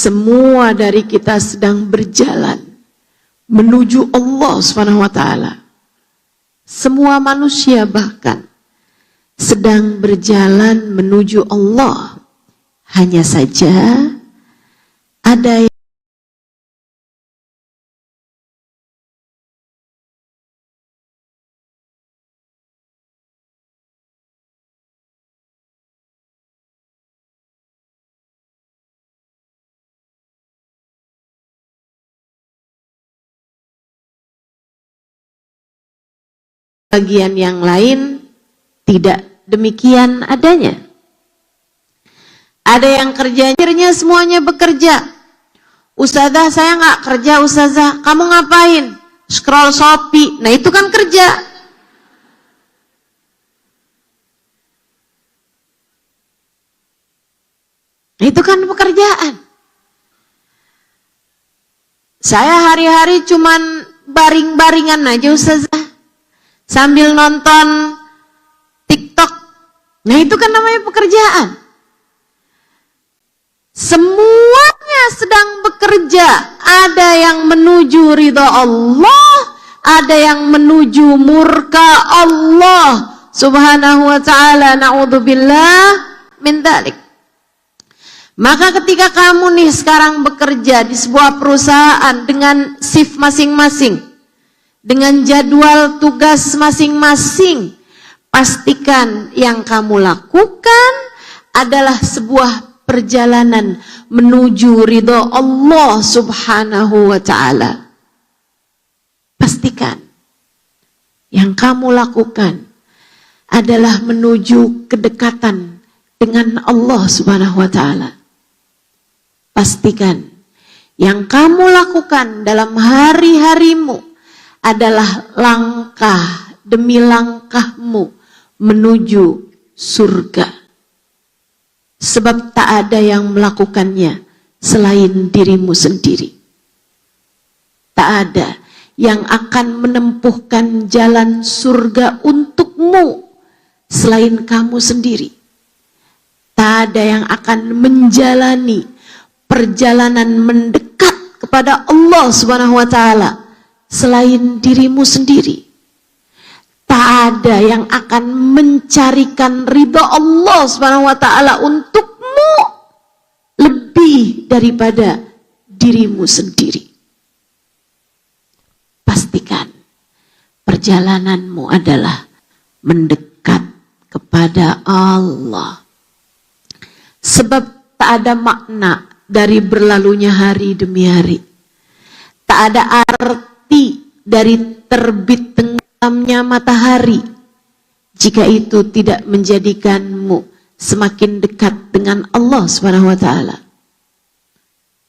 semua dari kita sedang berjalan menuju Allah Subhanahu wa taala. Semua manusia bahkan sedang berjalan menuju Allah. Hanya saja ada yang bagian yang lain tidak demikian adanya. Ada yang kerjanya semuanya bekerja. Ustazah, saya nggak kerja. Ustazah, kamu ngapain? Scroll Shopee. Nah, itu kan kerja. Nah, itu kan pekerjaan. Saya hari-hari cuman baring-baringan aja Ustazah, sambil nonton TikTok. Nah, itu kan namanya pekerjaan. Semuanya sedang bekerja. Ada yang menuju ridha Allah, ada yang menuju murka Allah Subhanahu wa ta'ala. Na'udzubillah min dzalik. Maka ketika kamu nih sekarang bekerja di sebuah perusahaan dengan shift masing-masing, dengan jadwal tugas masing-masing, pastikan yang kamu lakukan adalah sebuah perjalanan menuju ridha Allah Subhanahu wa ta'ala. Pastikan yang kamu lakukan adalah menuju kedekatan dengan Allah Subhanahu wa ta'ala. Pastikan yang kamu lakukan dalam hari-harimu adalah langkah demi langkahmu menuju surga. Sebab tak ada yang melakukannya selain dirimu sendiri. Tak ada yang akan menempuhkan jalan surga untukmu selain kamu sendiri. Tak ada yang akan menjalani perjalanan mendekat kepada Allah Subhanahu wa ta'ala selain dirimu sendiri. Tak ada yang akan mencarikan ridha Allah Subhanahu wa ta'ala untukmu lebih daripada dirimu sendiri. Pastikan perjalananmu adalah mendekat kepada Allah. Sebab tak ada makna dari berlalunya hari demi hari. Tak ada arti dari terbit tenggelamnya matahari jika itu tidak menjadikanmu semakin dekat dengan Allah Subhanahu wa ta'ala.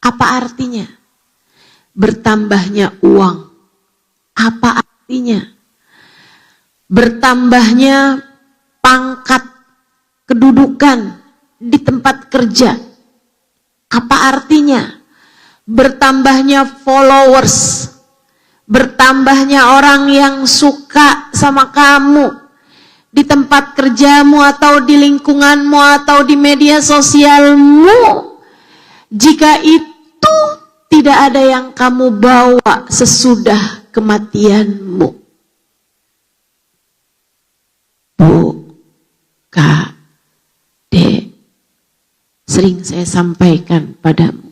Apa artinya bertambahnya uang? Apa artinya bertambahnya pangkat kedudukan di tempat kerja? Apa artinya bertambahnya followers, bertambahnya orang yang suka sama kamu di tempat kerjamu atau di lingkunganmu atau di media sosialmu, jika itu tidak ada yang kamu bawa sesudah kematianmu? Bu, Kak, Dek, sering saya sampaikan padamu,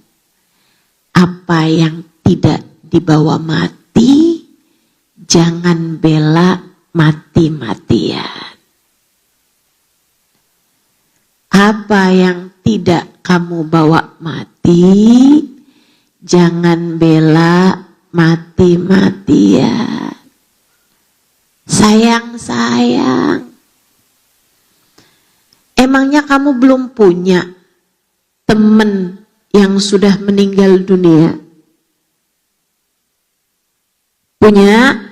apa yang tidak dibawa mati, jangan bela mati-matian. Apa yang tidak kamu bawa mati, jangan bela mati-matian. Sayang-sayang, emangnya kamu belum punya teman yang sudah meninggal dunia? Punya?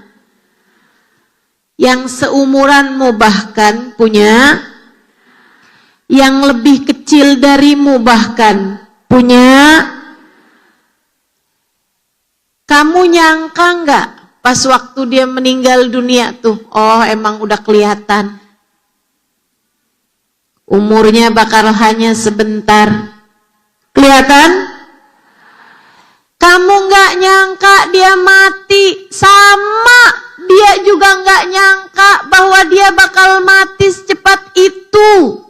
Yang seumuranmu bahkan punya? Yang lebih kecil darimu bahkan punya? Kamu nyangka nggak pas waktu dia meninggal dunia tuh, oh emang udah kelihatan umurnya bakal hanya sebentar. Kelihatan? dia mati, sama dia juga nggak nyangka bahwa dia bakal mati secepat itu.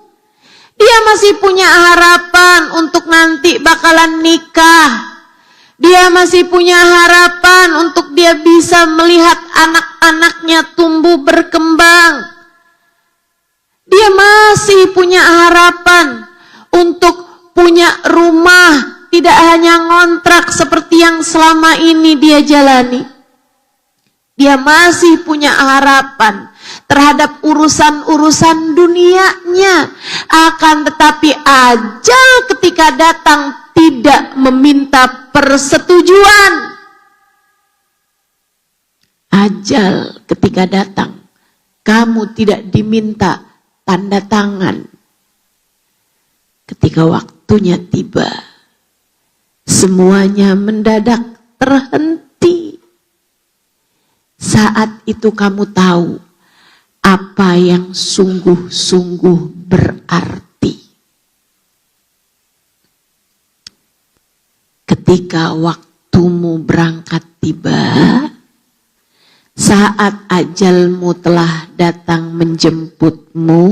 Dia masih punya harapan untuk nanti bakalan nikah. Dia masih punya harapan untuk dia bisa melihat anak-anaknya tumbuh berkembang. Dia masih punya harapan untuk punya rumah, tidak hanya ngontrak seperti yang selama ini dia jalani. Dia masih punya harapan terhadap urusan-urusan dunianya. Akan tetapi ajal ketika datang tidak meminta persetujuan. Ajal ketika datang, kamu tidak diminta tanda tangan. Ketika waktunya tiba, semuanya mendadak terhenti. Saat itu kamu tahu apa yang sungguh-sungguh berarti. Ketika waktumu berangkat tiba, saat ajalmu telah datang menjemputmu,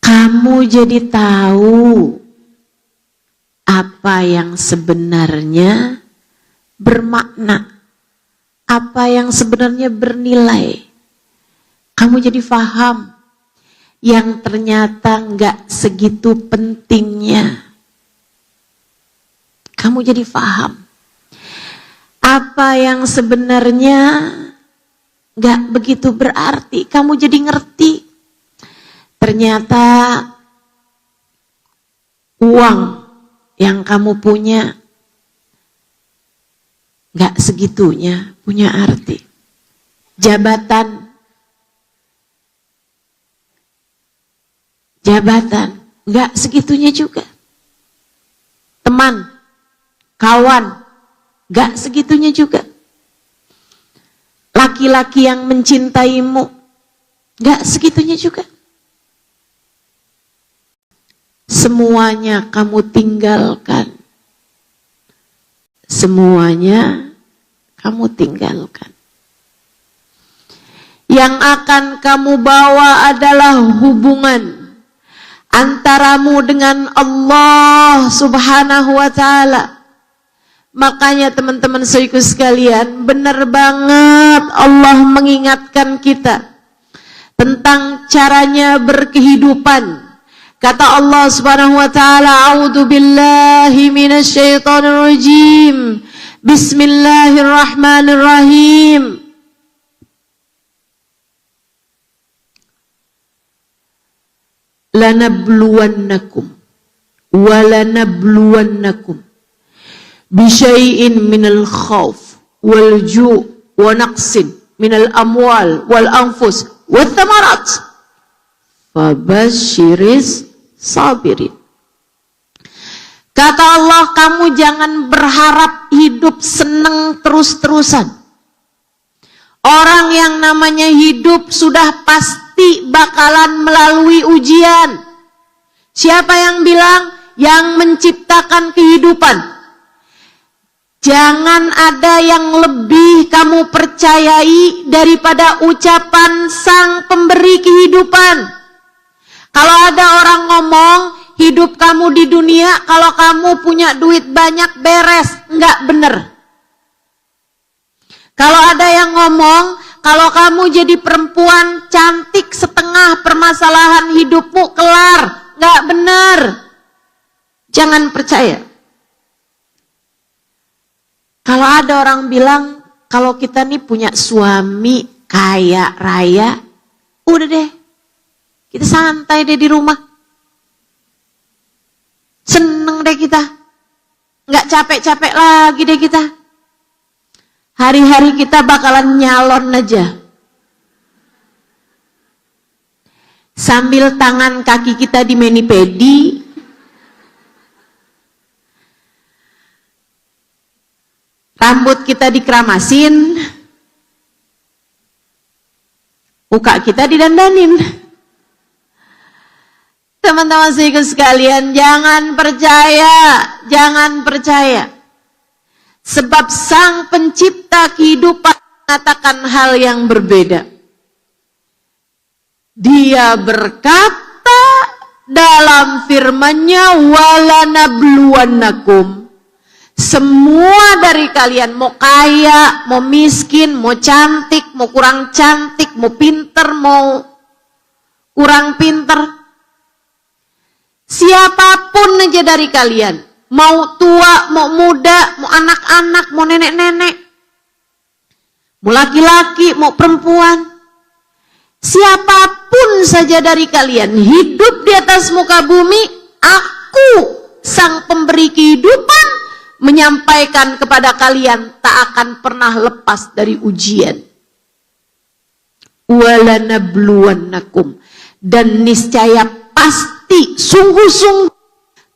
kamu jadi tahu apa yang sebenarnya bermakna, apa yang sebenarnya bernilai. Kamu jadi paham yang ternyata nggak segitu pentingnya. Kamu jadi paham apa yang sebenarnya nggak begitu berarti. Kamu jadi ngerti ternyata uang yang kamu punya nggak segitunya punya arti. Jabatan nggak segitunya juga. Teman, kawan, gak segitunya juga. Laki-laki yang mencintaimu, gak segitunya juga. Semuanya kamu tinggalkan. Semuanya kamu tinggalkan. Yang akan kamu bawa adalah hubungan antaramu dengan Allah Subhanahu wa ta'ala. Makanya teman-teman saudaraku sekalian, benar banget Allah mengingatkan kita tentang caranya berkehidupan. Kata Allah Subhanahu wa ta'ala, a'udzu billahi minasyaitonir rajim. Bismillahirrahmanirrahim. Lanabluwannakum walanabluwannakum bisyai'in minal khawf wal ju' wa naqsin minal amwal wal anfus wath thamarat fabasyiris sabirin. Kata Allah, kamu jangan berharap hidup seneng terus-terusan. Orang yang namanya hidup sudah pasti bakalan melalui ujian. Siapa yang bilang? Yang menciptakan kehidupan. Jangan ada yang lebih kamu percayai daripada ucapan sang pemberi kehidupan. Kalau ada orang ngomong, hidup kamu di dunia, kalau kamu punya duit banyak beres, enggak bener. Kalau ada yang ngomong, kalau kamu jadi perempuan cantik setengah permasalahan hidupmu kelar, nggak benar. Jangan percaya. Kalau ada orang bilang, kalau kita nih punya suami kaya raya, udah deh, kita santai deh di rumah. Seneng deh kita. Nggak capek-capek lagi deh kita. Hari-hari kita bakalan nyalon aja. Sambil tangan kaki kita di mani-pedi. Rambut kita dikeramasin. Muka kita didandanin. Teman-teman sekalian, jangan percaya. Sebab Sang Pencipta kehidupan mengatakan hal yang berbeda. Dia berkata dalam firman-Nya, walanabluwannakum. Semua dari kalian, mau kaya, mau miskin, mau cantik, mau kurang cantik, mau pinter, mau kurang pinter. Siapapun aja dari kalian, mau tua, mau muda, mau anak-anak, mau nenek-nenek, mau laki-laki, mau perempuan, siapapun saja dari kalian hidup di atas muka bumi, aku Sang Pemberi kehidupan menyampaikan kepada kalian tak akan pernah lepas dari ujian. Walanabluwannakum, dan niscaya pasti sungguh-sungguh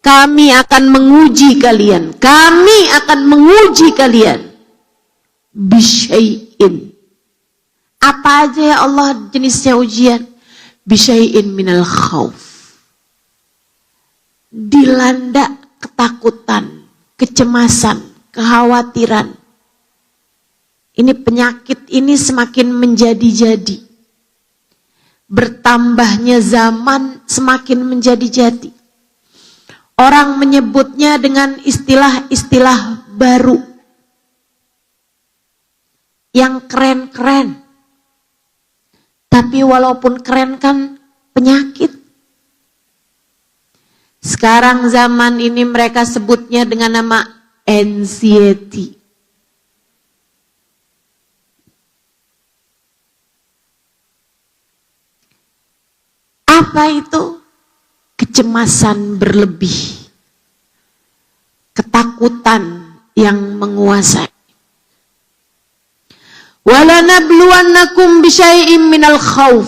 kami akan menguji kalian. Kami akan menguji kalian. Bisyai'in. Apa aja ya Allah jenisnya ujian? Bisyai'in minal khauf. Dilanda ketakutan, kecemasan, kekhawatiran. Ini penyakit ini semakin menjadi-jadi. Bertambahnya zaman semakin menjadi-jadi. Orang menyebutnya dengan istilah-istilah baru. Yang keren-keren. Tapi walaupun keren kan penyakit. Sekarang zaman ini mereka sebutnya dengan nama anxiety. Apa itu? Kecemasan berlebih. Ketakutan yang menguasai. Walanabluwannakum bisyai'im minal khauf.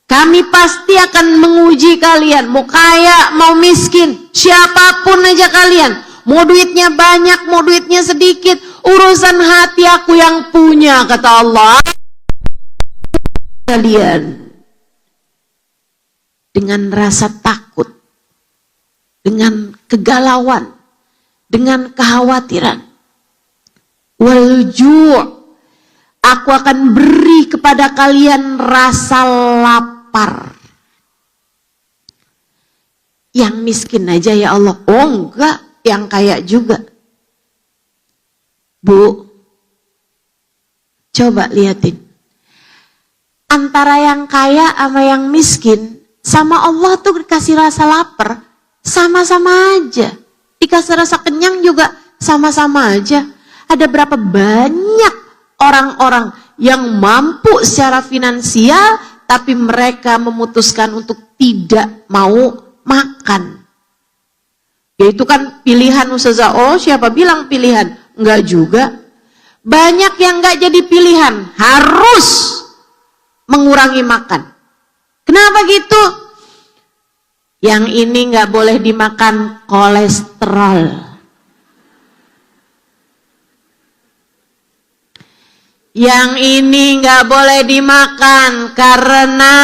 Kami pasti akan menguji kalian, mau kaya, mau miskin, siapapun aja kalian. Mau duitnya banyak, mau duitnya sedikit, urusan hati aku yang punya, kata Allah. Kalian dengan rasa takut, dengan kegalauan, dengan kekhawatiran. Walju', aku akan beri kepada kalian rasa lapar. Yang miskin aja ya Allah. Oh enggak, yang kaya juga. Bu, coba liatin. Antara yang kaya sama yang miskin, sama Allah tuh dikasih rasa lapar, sama-sama aja. Dikasih rasa kenyang juga sama-sama aja. Ada berapa banyak orang-orang yang mampu secara finansial, tapi mereka memutuskan untuk tidak mau makan. Yaitu kan pilihan Ustazah. Oh, siapa bilang pilihan? Enggak juga. Banyak yang enggak jadi pilihan, harus mengurangi makan. Kenapa gitu? Yang ini enggak boleh dimakan kolesterol. Yang ini enggak boleh dimakan karena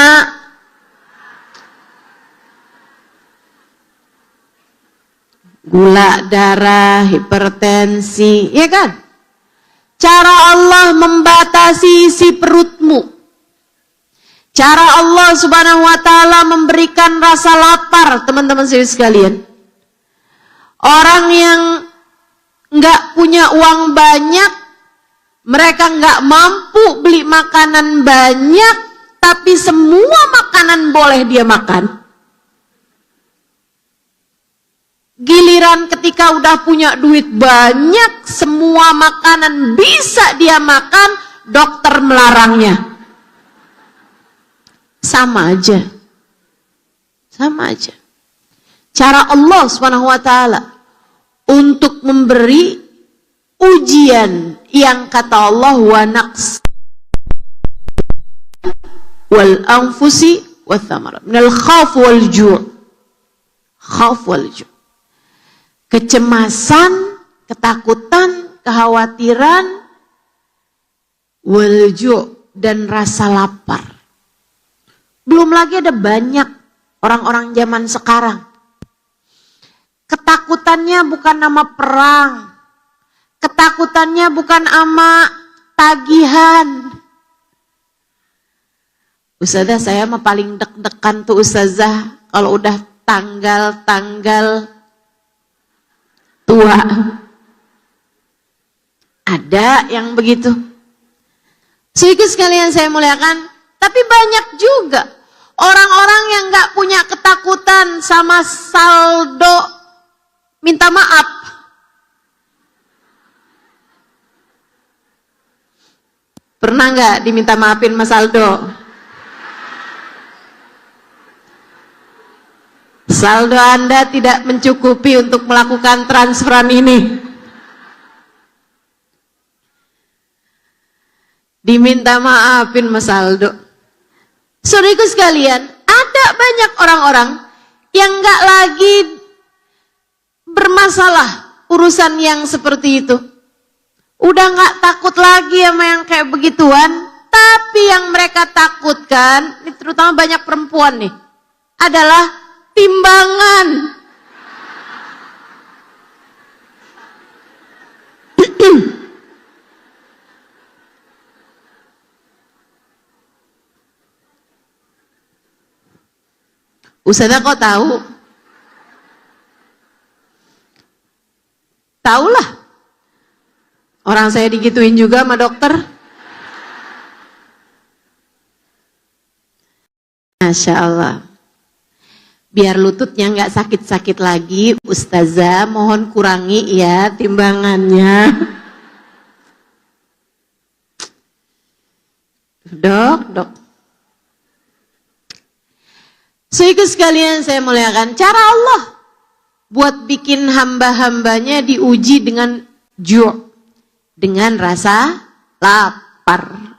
gula darah, hipertensi, ya kan? Cara Allah membatasi isi perutmu. Cara Allah Subhanahu wa taala memberikan rasa lapar, teman-teman sekalian. Orang yang enggak punya uang banyak, mereka enggak mampu beli makanan banyak, tapi semua makanan boleh dia makan. Giliran ketika udah punya duit banyak, semua makanan bisa dia makan, dokter melarangnya. Sama aja. Sama aja. Cara Allah Subhanahu wa taala untuk memberi ujian yang kata Allah wa naqs wal anfusi wath thamarat minal khauf wal ju'. Khauf wal ju'. Kecemasan, ketakutan, kekhawatiran, wal ju' dan rasa lapar. Belum lagi ada banyak orang-orang zaman sekarang. Ketakutannya bukan nama perang. Ketakutannya bukan ama tagihan. Ustazah, saya mah paling deg-degan tuh ustazah kalau udah tanggal-tanggal tua. Ada yang begitu. Sedikit sekalian saya muliakan, tapi banyak juga orang-orang yang gak punya ketakutan sama saldo minta maaf. Pernah gak diminta maafin Mas Aldo? Saldo Anda tidak mencukupi untuk melakukan transferan ini. Diminta maafin Mas Aldo. Saudaraku sekalian, ada banyak orang-orang yang gak lagi bermasalah urusan yang seperti itu. Udah gak takut lagi sama yang kayak begituan. Tapi yang mereka takutkan, ini terutama banyak perempuan nih, adalah timbangan. Ustazah kok tahu? Tahulah. Orang saya digituin juga sama dokter. Masya Allah. Biar lututnya nggak sakit-sakit lagi, Ustazah mohon kurangi ya timbangannya. Dok. Saudaraku sekalian saya muliakan, cara Allah buat bikin hamba-hambanya diuji dengan dengan rasa lapar.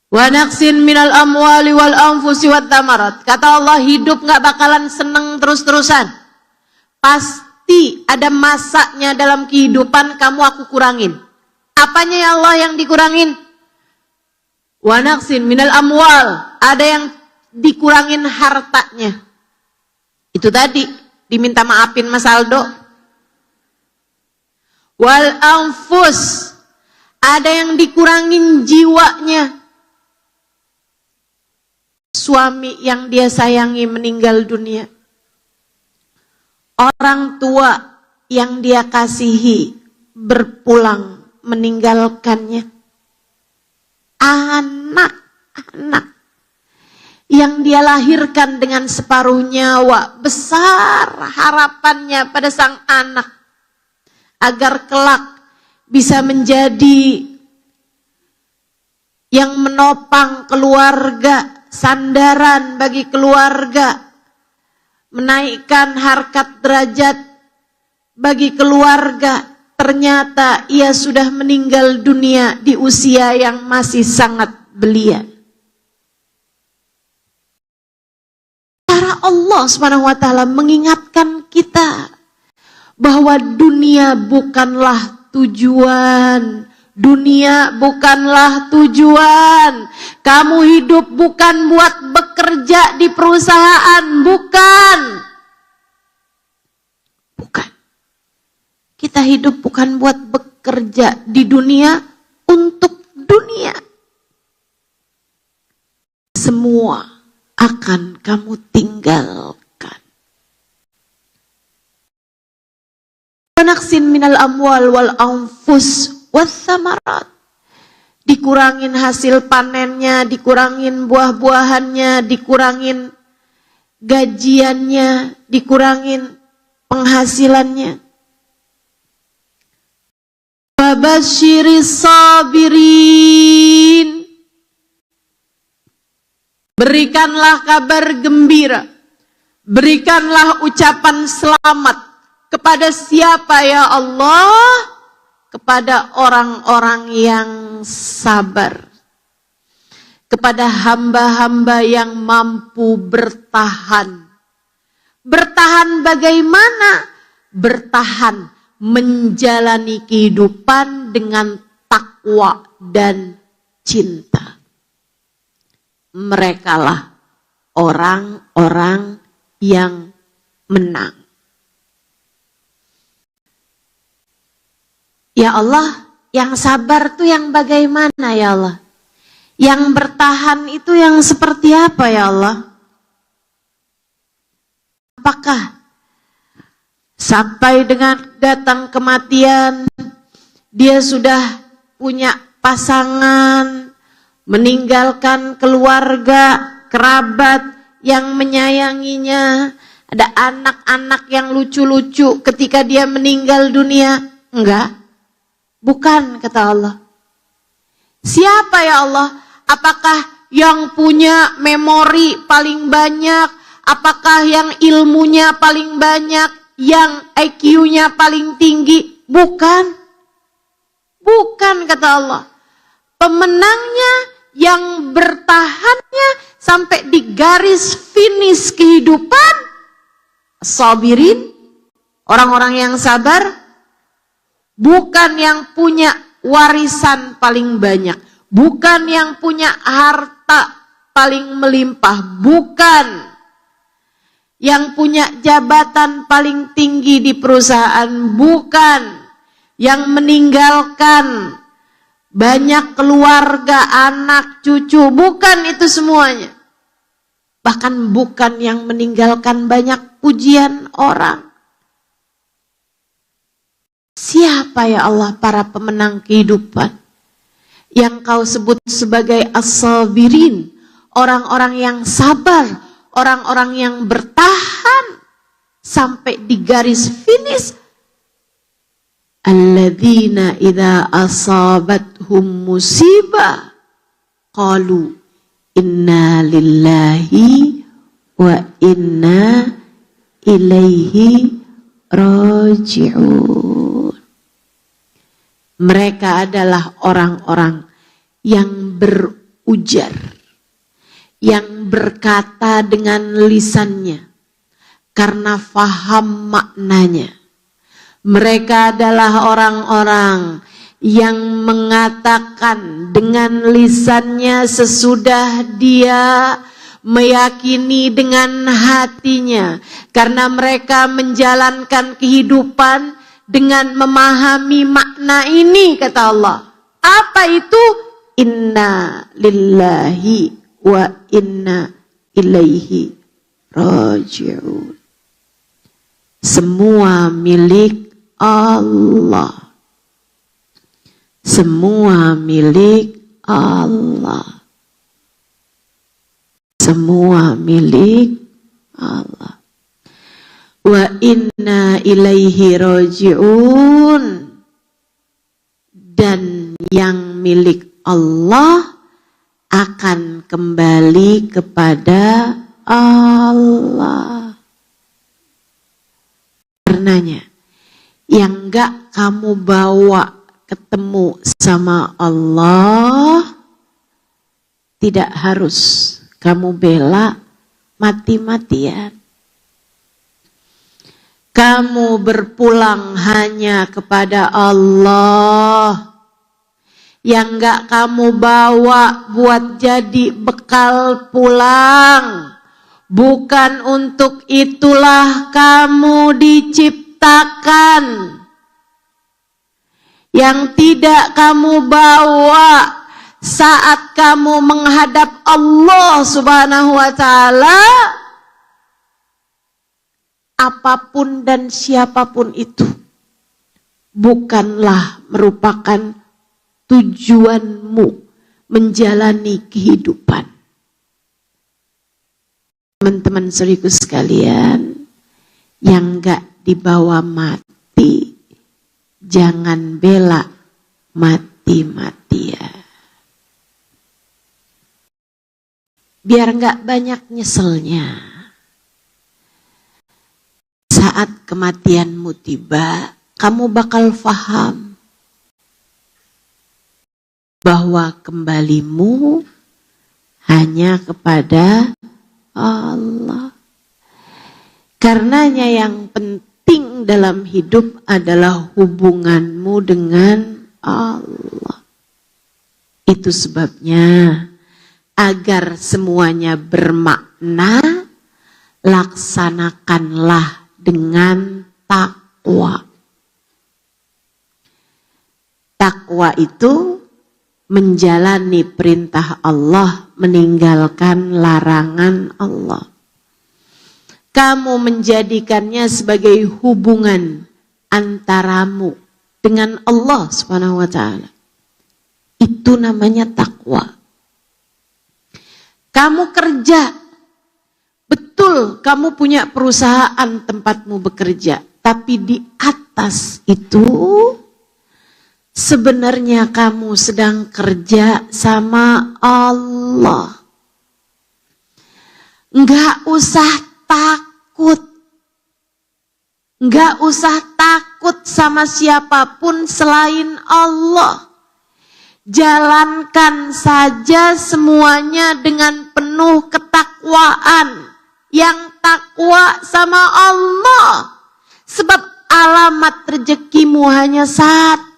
Wa naqsin minal amwali wal anfusi wat tamarat. Kata Allah, hidup gak bakalan seneng terus-terusan. Pasti ada masanya dalam kehidupan kamu aku kurangin. Apanya ya Allah yang dikurangin? Wa naqsin minal amwal. Ada yang dikurangin hartanya. Itu tadi diminta maafin Mas Aldo. Wal anfus. Ada yang dikurangin jiwanya. Suami yang dia sayangi meninggal dunia. Orang tua yang dia kasihi berpulang meninggalkannya. Anak-anak yang dia lahirkan dengan separuh nyawa. Besar harapannya pada sang anak. Agar kelak bisa menjadi yang menopang keluarga. Sandaran bagi keluarga, menaikkan harkat derajat bagi keluarga. Ternyata ia sudah meninggal dunia di usia yang masih sangat belia. Cara Allah SWT mengingatkan kita bahwa dunia bukanlah tujuan. Dunia bukanlah tujuan. Kamu hidup bukan buat bekerja di perusahaan, bukan. Bukan. Kita hidup bukan buat bekerja di dunia untuk dunia. Semua akan kamu tinggalkan. Wanaksin minal amwal wal anfus wassamarat. Dikurangin hasil panennya, dikurangin buah-buahannya, dikurangin gajiannya, dikurangin penghasilannya. Babasyiris sabirin. Berikanlah kabar gembira. Berikanlah ucapan selamat kepada siapa ya Allah? Kepada orang-orang yang sabar. Kepada hamba-hamba yang mampu bertahan. Bertahan bagaimana? Bertahan menjalani kehidupan dengan takwa dan cinta. Merekalah orang-orang yang menang. Ya Allah, yang sabar tuh yang bagaimana ya Allah? Yang bertahan itu yang seperti apa ya Allah? Apakah sampai dengan datang kematian, dia sudah punya pasangan, meninggalkan keluarga, kerabat yang menyayanginya, ada anak-anak yang lucu-lucu ketika dia meninggal dunia? Enggak, bukan, kata Allah. Siapa ya Allah? Apakah yang punya memori paling banyak? Apakah yang ilmunya paling banyak? Yang IQ-nya paling tinggi? Bukan. Bukan, kata Allah. Pemenangnya yang bertahannya sampai di garis finish kehidupan, sabirin, orang-orang yang sabar, bukan yang punya warisan paling banyak, bukan yang punya harta paling melimpah, bukan yang punya jabatan paling tinggi di perusahaan, bukan yang meninggalkan banyak keluarga, anak, cucu, bukan itu semuanya. Bahkan bukan yang meninggalkan banyak pujian orang. Siapa ya Allah para pemenang kehidupan yang kau sebut sebagai as-sabirin, orang-orang yang sabar, orang-orang yang bertahan sampai di garis finish? Alladzina idza asabathum musibah qalu inna lillahi wa inna ilaihi raji'un. Mereka adalah orang-orang yang berujar, yang berkata dengan lisannya karena faham maknanya. Mereka adalah orang-orang yang mengatakan dengan lisannya sesudah dia meyakini dengan hatinya, karena mereka menjalankan kehidupan dengan memahami makna ini, kata Allah. Apa itu? Inna lillahi wa inna ilaihi raji'un. Semua milik Allah. Semua milik Allah. Semua milik Allah. Wa inna ilaihi raji'un. Dan yang milik Allah akan kembali kepada Allah. Karenanya, yang gak kamu bawa ketemu sama Allah, tidak harus kamu bela mati-matian. Kamu berpulang hanya kepada Allah. Yang gak kamu bawa buat jadi bekal pulang. Bukan untuk itulah kamu diciptakan. Yang tidak kamu bawa saat kamu menghadap Allah Subhanahu wa ta'ala, apapun dan siapapun itu bukanlah merupakan tujuanmu menjalani kehidupan. Teman-teman saudaraku sekalian, yang gak dibawa mati, jangan bela mati-matian. Biar gak banyak nyeselnya. Saat kematianmu tiba, kamu bakal faham bahwa kembalimu hanya kepada Allah. Karenanya yang penting dalam hidup adalah hubunganmu dengan Allah. Itu sebabnya agar semuanya bermakna, laksanakanlah dengan takwa. Takwa itu menjalani perintah Allah, meninggalkan larangan Allah. Kamu menjadikannya sebagai hubungan antaramu dengan Allah Subhanahu wa ta'ala. Itu namanya takwa. Kamu kerja, betul kamu punya perusahaan tempatmu bekerja, tapi di atas itu sebenarnya kamu sedang kerja sama Allah. Enggak usah takut. Enggak usah takut sama siapapun selain Allah. Jalankan saja semuanya dengan penuh ketakwaan. Yang takwa sama Allah. Sebab alamat rezekimu hanya satu.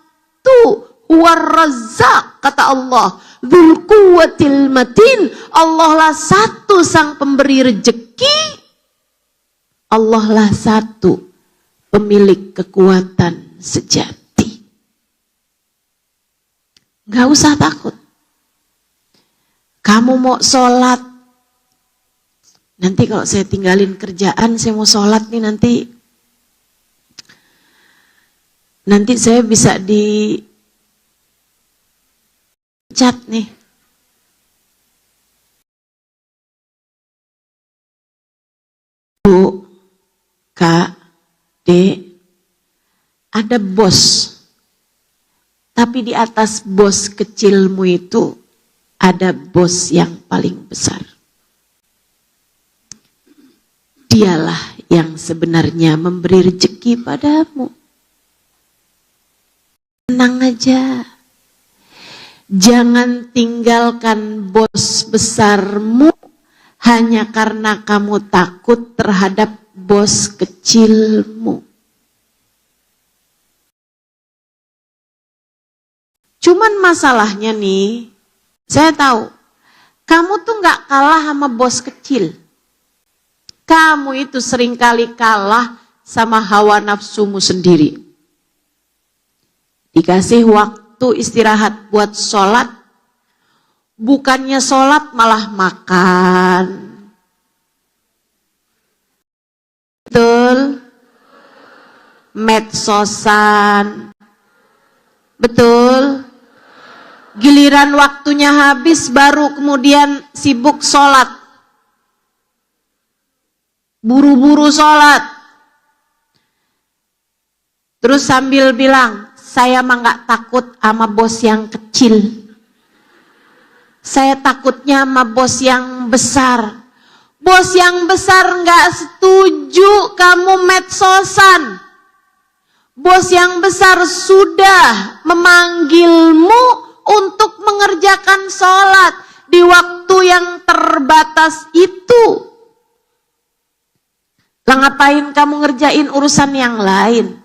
Huwar-Razzaq, kata Allah. Dzul quwwatil matin. Allah lah satu sang pemberi rezeki. Allah lah satu pemilik kekuatan sejati. Gak usah takut. Kamu mau sholat. Nanti kalau saya tinggalin kerjaan, saya mau sholat nih nanti saya bisa dicat nih. Bu, Kak, Dek, ada bos. Tapi di atas bos kecilmu itu ada bos yang paling besar. Dialah yang sebenarnya memberi rezeki padamu. Tenang aja. Jangan tinggalkan bos besarmu hanya karena kamu takut terhadap bos kecilmu. Cuman masalahnya nih, saya tahu, kamu tuh gak kalah sama bos kecil. Kamu itu seringkali kalah sama hawa nafsumu sendiri. Dikasih waktu istirahat buat sholat, bukannya sholat malah makan. Betul? Medsosan. Betul? Giliran waktunya habis baru kemudian sibuk sholat. Buru-buru sholat. Terus sambil bilang, saya mah gak takut sama bos yang kecil. Saya takutnya sama bos yang besar. Bos yang besar gak setuju kamu medsosan. Bos yang besar sudah memanggilmu untuk mengerjakan sholat di waktu yang terbatas itu. Lah ngapain kamu ngerjain urusan yang lain?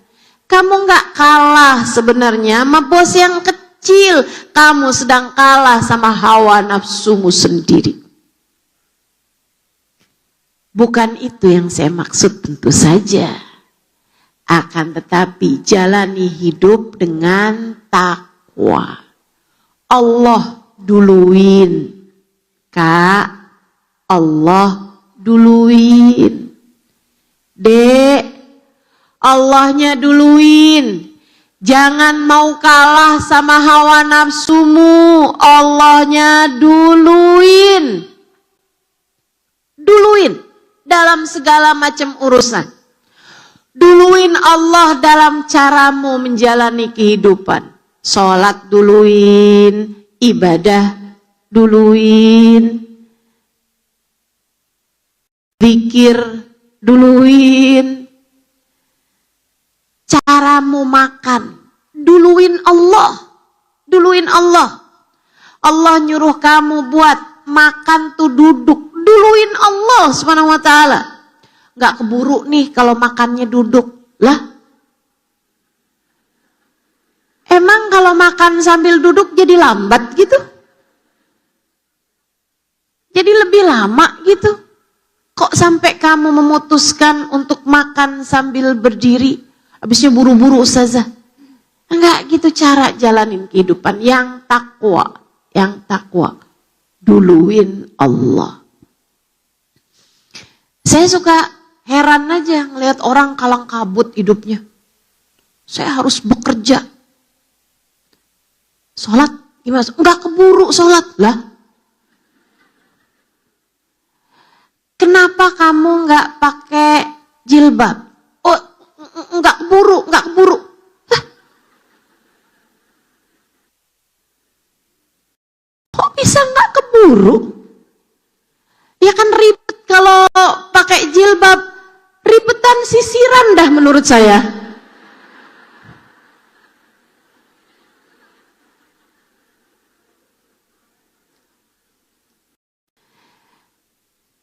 Kamu gak kalah sebenarnya sama bos yang kecil. Kamu sedang kalah sama hawa nafsumu sendiri. Bukan itu yang saya maksud tentu saja. Akan tetapi jalani hidup dengan takwa. Allah duluin. Kak, Allah duluin. Dek, Allahnya duluin. Jangan mau kalah sama hawa nafsumu. Allahnya duluin. Duluin dalam segala macam urusan. Duluin Allah dalam caramu menjalani kehidupan. Sholat duluin, ibadah duluin, zikir duluin, caramu makan, duluin Allah, duluin Allah. Allah nyuruh kamu buat makan tuh duduk, duluin Allah Subhanahu wa ta'ala. Gak keburu nih kalau makannya duduk, lah. Emang kalau makan sambil duduk jadi lambat gitu? Jadi lebih lama gitu? Kok sampai kamu memutuskan untuk makan sambil berdiri? Habisnya buru-buru ustazah. enggak gitu cara jalanin kehidupan. Yang takwa. Duluin Allah. Saya suka heran aja ngelihat orang kalang kabut hidupnya. Saya harus bekerja. Sholat gimana? Enggak keburu sholat lah. Kenapa kamu enggak pakai jilbab? Oh, enggak keburu. Lah. Kok bisa enggak keburu? Ya kan ribet kalau pakai jilbab. Ribetan sisiran dah menurut saya.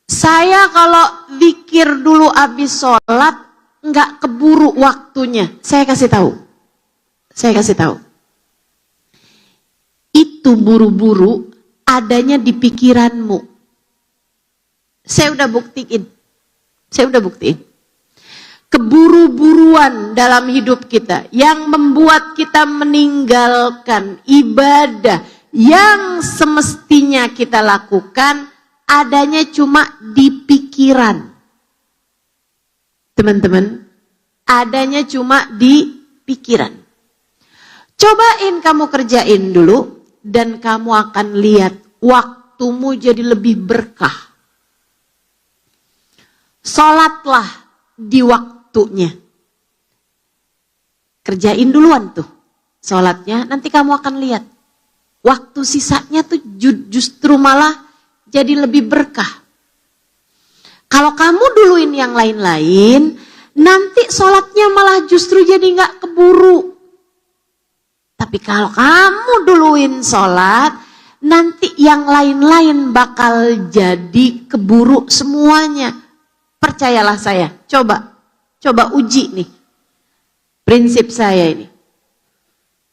Saya kalau zikir dulu habis sholat, nggak keburu waktunya. Saya kasih tahu. Itu buru-buru adanya di pikiranmu. Saya udah buktiin. Keburu-buruan dalam hidup kita yang membuat kita meninggalkan ibadah yang semestinya kita lakukan adanya cuma di pikiran. Teman-teman, adanya cuma di pikiran. Cobain kamu kerjain dulu dan kamu akan lihat waktumu jadi lebih berkah. Sholatlah di waktunya. Kerjain duluan tuh sholatnya, nanti kamu akan lihat. Waktu sisanya tuh justru malah jadi lebih berkah. Kalau kamu duluin yang lain-lain, nanti sholatnya malah justru jadi gak keburu. Tapi kalau kamu duluin sholat, nanti yang lain-lain bakal jadi keburu semuanya. Percayalah saya, coba uji nih. Prinsip saya ini.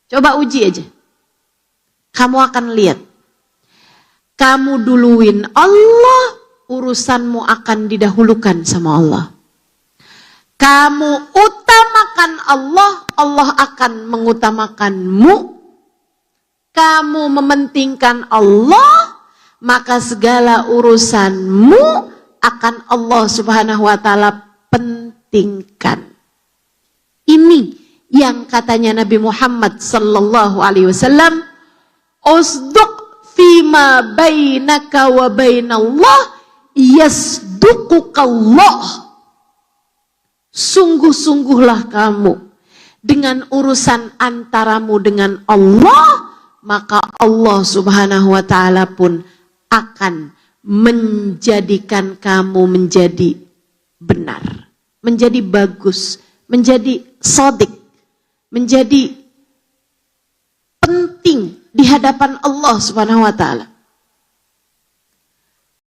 Coba uji aja. Kamu akan lihat. Kamu duluin Allah, urusanmu akan didahulukan sama Allah. Kamu utamakan Allah, Allah akan mengutamakanmu. Kamu mementingkan Allah, maka segala urusanmu akan Allah Subhanahu wa taala pentingkan. Ini yang katanya Nabi Muhammad sallallahu alaihi wasallam, usduq fima bainaka wa bainallah yasduqukallah. Sungguh-sungguhlah kamu dengan urusan antaramu dengan Allah, maka Allah Subhanahu wa taala pun akan menjadikan kamu menjadi benar, menjadi bagus, menjadi shadiq, menjadi penting di hadapan Allah Subhanahu wa taala.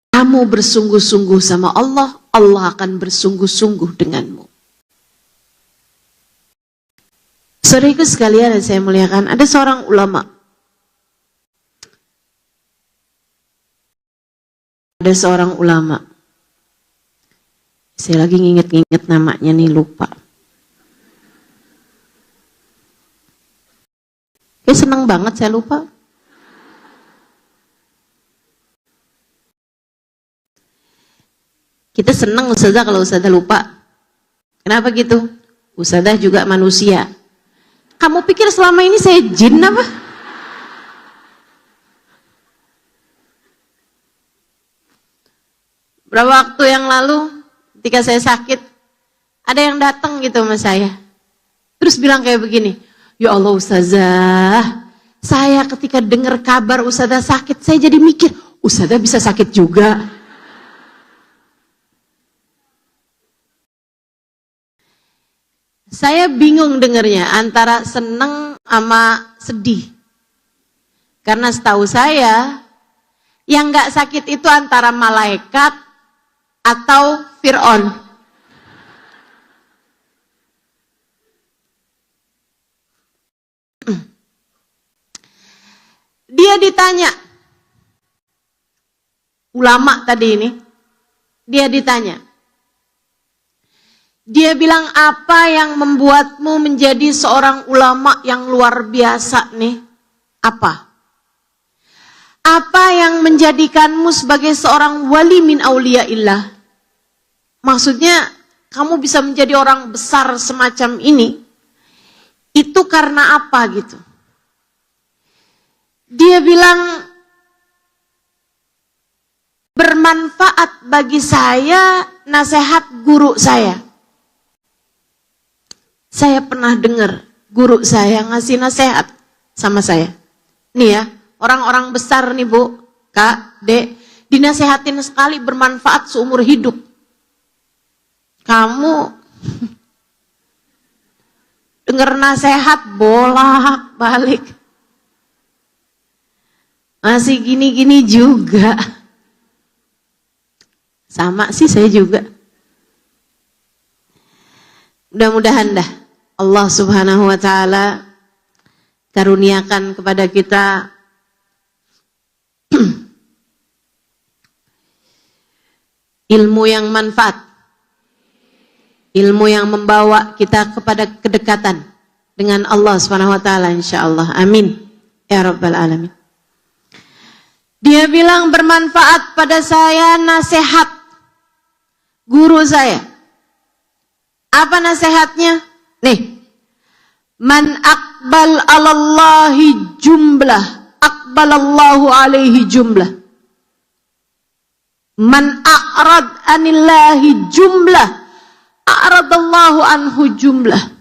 Kamu bersungguh-sungguh sama Allah, Allah akan bersungguh-sungguh denganmu. Saudaraku sekalian yang saya muliakan, ada seorang ulama. Saya lagi nginget-nginget namanya nih, lupa. Senang banget saya lupa. Kita senang ustazah kalau ustazah lupa. Kenapa gitu? Ustazah juga manusia. Kamu pikir selama ini saya jin apa? Berapa waktu yang lalu ketika saya sakit, ada yang datang gitu sama saya. Terus bilang kayak begini, ya Allah ustazah, saya ketika dengar kabar ustazah sakit, saya jadi mikir, ustazah bisa sakit juga. Saya bingung dengarnya antara seneng sama sedih. Karena setahu saya, yang gak sakit itu antara malaikat atau Fir'aun. Dia ditanya, ulama tadi ini, dia ditanya, Dia bilang, apa yang membuatmu menjadi seorang ulama yang luar biasa nih? Apa? Apa yang menjadikanmu sebagai seorang wali min auliyaillah? Maksudnya, kamu bisa menjadi orang besar semacam ini, itu karena apa gitu? Dia bilang, bermanfaat bagi saya nasihat guru saya. Saya pernah dengar guru saya ngasih nasihat sama saya. Nih ya, orang-orang besar nih Bu, Kak, Dek, dinasehatin sekali bermanfaat seumur hidup. Kamu dengar nasihat bolak-balik. Masih gini-gini juga. Sama sih saya juga. Mudah-mudahan dah Allah Subhanahu wa Ta'ala karuniakan kepada kita ilmu yang manfaat, ilmu yang membawa kita kepada kedekatan dengan Allah Subhanahu wa Ta'ala, insyaallah. Amin ya rabbal alamin. Dia bilang, bermanfaat pada saya nasihat guru saya. Apa nasihatnya? Nih, man aqbal alallahi jumlah, aqbalallahu alaihi jumlah. Man a'rad anillahi jumlah, a'radallahu anhu jumlah.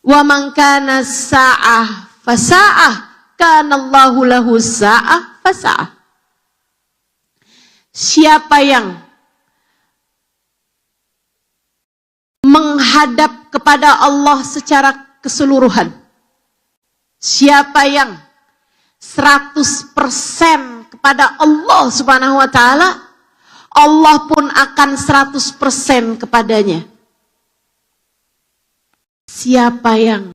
Wa man kana sa'ah fasa'ah, kana Allahu lahu sa'ah fasa'ah. Siapa yang menghadap kepada Allah secara keseluruhan, siapa yang 100% kepada Allah Subhanahu wa Ta'ala, Allah pun akan 100% kepadanya. Siapa yang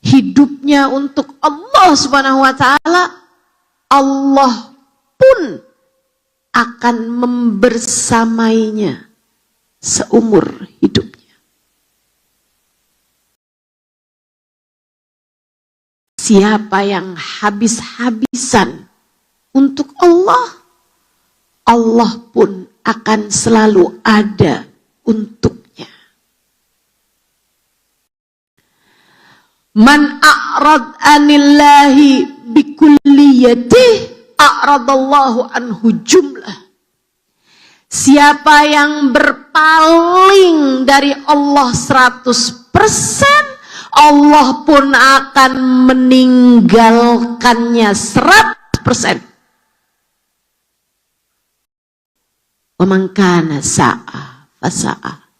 hidupnya untuk Allah Subhanahu wa Ta'ala, Allah pun akan membersamainya seumur hidupnya. Siapa yang habis-habisan untuk Allah, Allah pun akan selalu ada untuknya. Man a'rad anillahi bikulliyatih, a'radallahu anhu jumlah. Siapa yang berpaling dari Allah 100%, Allah pun akan meninggalkannya 100%. Wa man kana sa'ah fasa'ah,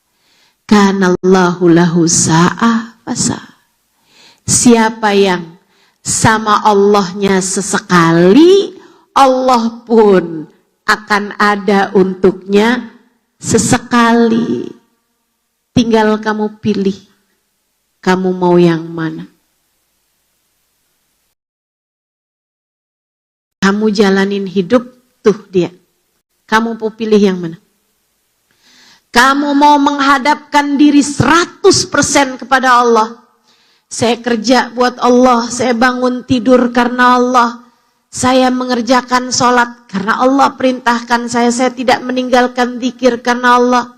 kana Allahu lahu sa'ah fasa'ah. Siapa yang sama Allahnya sesekali, Allah pun akan ada untuknya sesekali. Tinggal kamu pilih, kamu mau yang mana? Kamu jalanin hidup, tuh dia. Kamu mau pilih yang mana? Kamu mau menghadapkan diri 100% kepada Allah. Saya kerja buat Allah, saya bangun tidur karena Allah. Saya mengerjakan sholat karena Allah perintahkan saya tidak meninggalkan zikir karena Allah.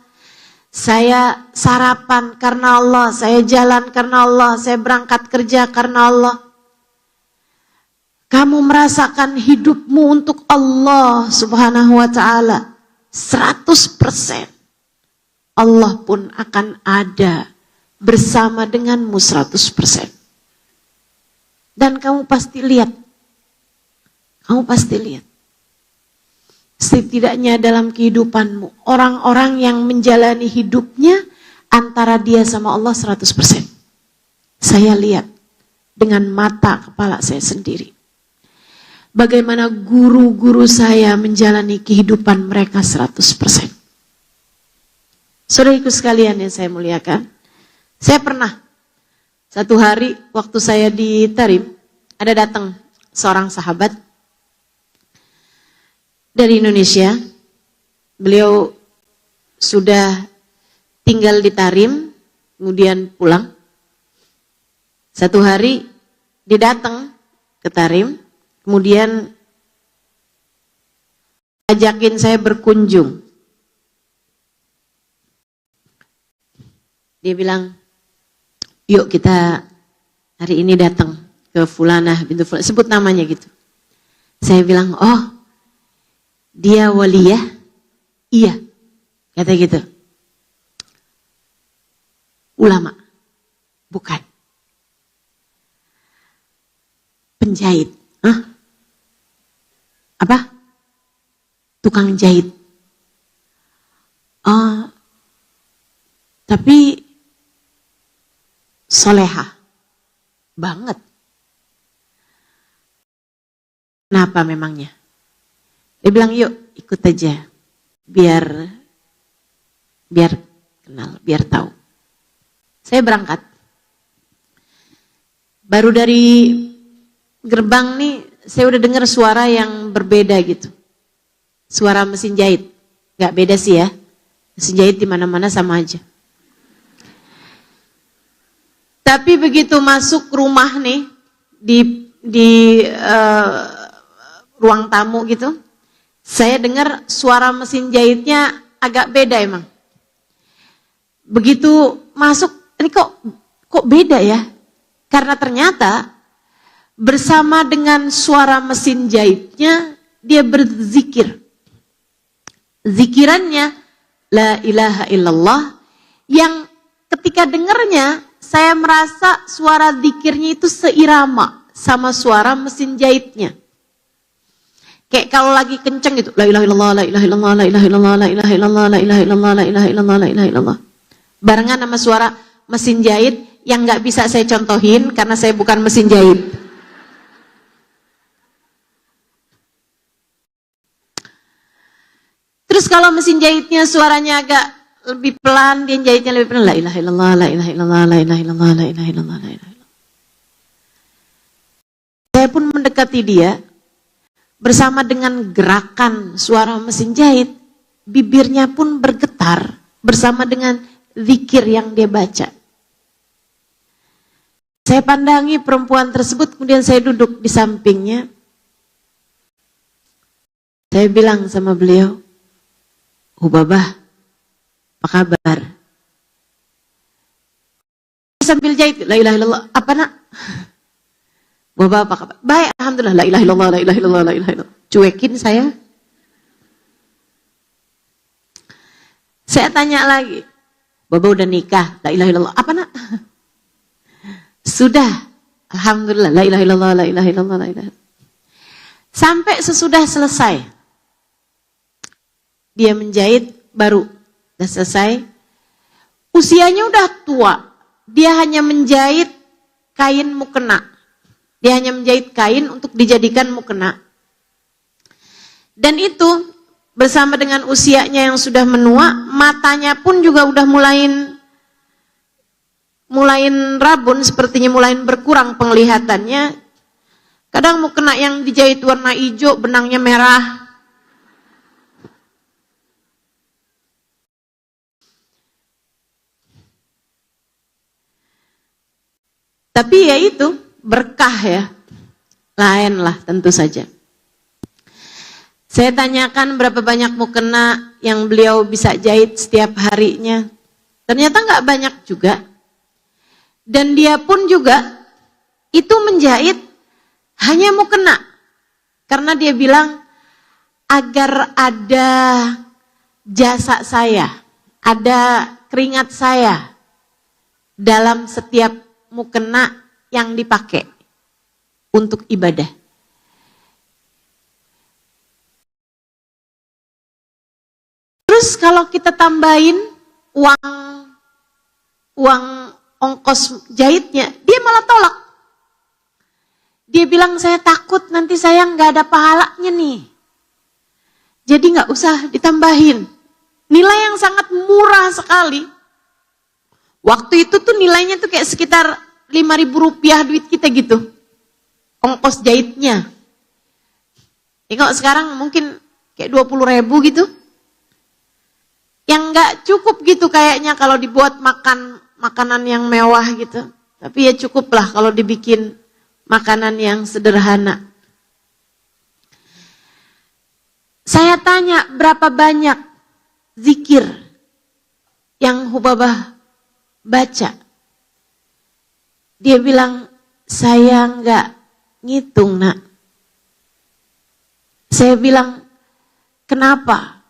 Saya sarapan karena Allah, saya jalan karena Allah, saya berangkat kerja karena Allah. Kamu merasakan hidupmu untuk Allah Subhanahu wa Ta'ala 100%. Allah pun akan ada bersama denganmu 100%. Dan kamu pasti lihat, setidaknya dalam kehidupanmu, orang-orang yang menjalani hidupnya antara dia sama Allah 100%. Saya lihat dengan mata kepala saya sendiri. Bagaimana guru-guru saya menjalani kehidupan mereka 100%. Saudaraku sekalian yang saya muliakan, saya pernah satu hari waktu saya di Tarim, ada datang seorang sahabat dari Indonesia. Beliau sudah tinggal di Tarim, kemudian pulang. Satu hari dia datang ke Tarim, kemudian ajakin saya berkunjung. Dia bilang, yuk kita hari ini datang ke Fulanah bintu Fulanah, sebut namanya gitu. Saya bilang, oh dia waliyah? Iya, kata gitu. Ulama? Bukan. Penjahit? Hah? Apa? Tukang jahit? Tapi soleha banget. Kenapa memangnya? Dia bilang, yuk ikut aja, biar kenal, biar tahu. Saya berangkat. Baru dari gerbang nih, saya udah dengar suara yang berbeda gitu. Suara mesin jahit. Gak beda sih ya. Mesin jahit di mana-mana sama aja. Tapi begitu masuk rumah nih, di ruang tamu gitu, saya dengar suara mesin jahitnya agak beda emang. Begitu masuk, ini kok beda ya? Karena ternyata bersama dengan suara mesin jahitnya, dia berzikir. Zikirannya, la ilaha illallah, yang ketika dengarnya, saya merasa suara zikirnya itu seirama sama suara mesin jahitnya. Kayak kalau lagi kenceng gitu, la ilaha illallah, la ilaha illallah, la ilaha illallah, la ilaha illallah, la ilaha illallah, la ilaha illallah, la ilaha illallah. Barengan sama suara mesin jahit yang nggak bisa saya contohin karena saya bukan mesin jahit. Terus kalau mesin jahitnya suaranya agak lebih pelan, dia jahitnya lebih pelan, la ilaha illallah, la ilaha illallah, la ilaha illallah, la ilaha illallah, la ilaha illallah. Saya pun mendekati dia. Bersama dengan gerakan suara mesin jahit, bibirnya pun bergetar bersama dengan zikir yang dia baca. Saya pandangi perempuan tersebut, kemudian saya duduk di sampingnya. Saya bilang sama beliau, Hubabah, apa kabar? Sambil jahit, la ilaha illallah, apa nak? Bapak apa kabar? Baik, alhamdulillah, la ilaha illallah, la ilaha illallah, la ilaha illallah. Cuekin saya. Saya tanya lagi, Bapak udah nikah, la ilaha illallah, apa nak? Sudah, alhamdulillah, la ilaha illallah, la ilaha illallah, la ilaha. Sampai sesudah selesai, dia menjahit, baru udah selesai. Usianya udah tua, dia hanya menjahit kain mukena. Dia hanya menjahit kain untuk dijadikan mukena. Dan itu bersama dengan usianya yang sudah menua, matanya pun juga udah mulai rabun, sepertinya mulai berkurang penglihatannya. Kadang mukena yang dijahit warna hijau, benangnya merah. Tapi ya itu, berkah ya, lain lah tentu saja. Saya tanyakan berapa banyak mukena yang beliau bisa jahit setiap harinya. Ternyata nggak banyak juga. Dan dia pun juga itu menjahit hanya mukena. Karena dia bilang agar ada jasa saya, ada keringat saya dalam setiap mukena yang dipakai untuk ibadah. Terus kalau kita tambahin uang ongkos jahitnya, dia malah tolak. Dia bilang, saya takut nanti saya nggak ada pahalanya nih. Jadi nggak usah ditambahin. Nilai yang sangat murah sekali. Waktu itu tuh nilainya tuh kayak sekitar 5.000 rupiah duit kita gitu. Ongkos jahitnya. Ya kalau sekarang mungkin kayak 20.000 gitu. Yang nggak cukup gitu kayaknya kalau dibuat makan makanan yang mewah gitu. Tapi ya cukuplah kalau dibikin makanan yang sederhana. Saya tanya berapa banyak zikir yang Hubabah baca. Dia bilang, saya nggak ngitung nak. Saya bilang, kenapa?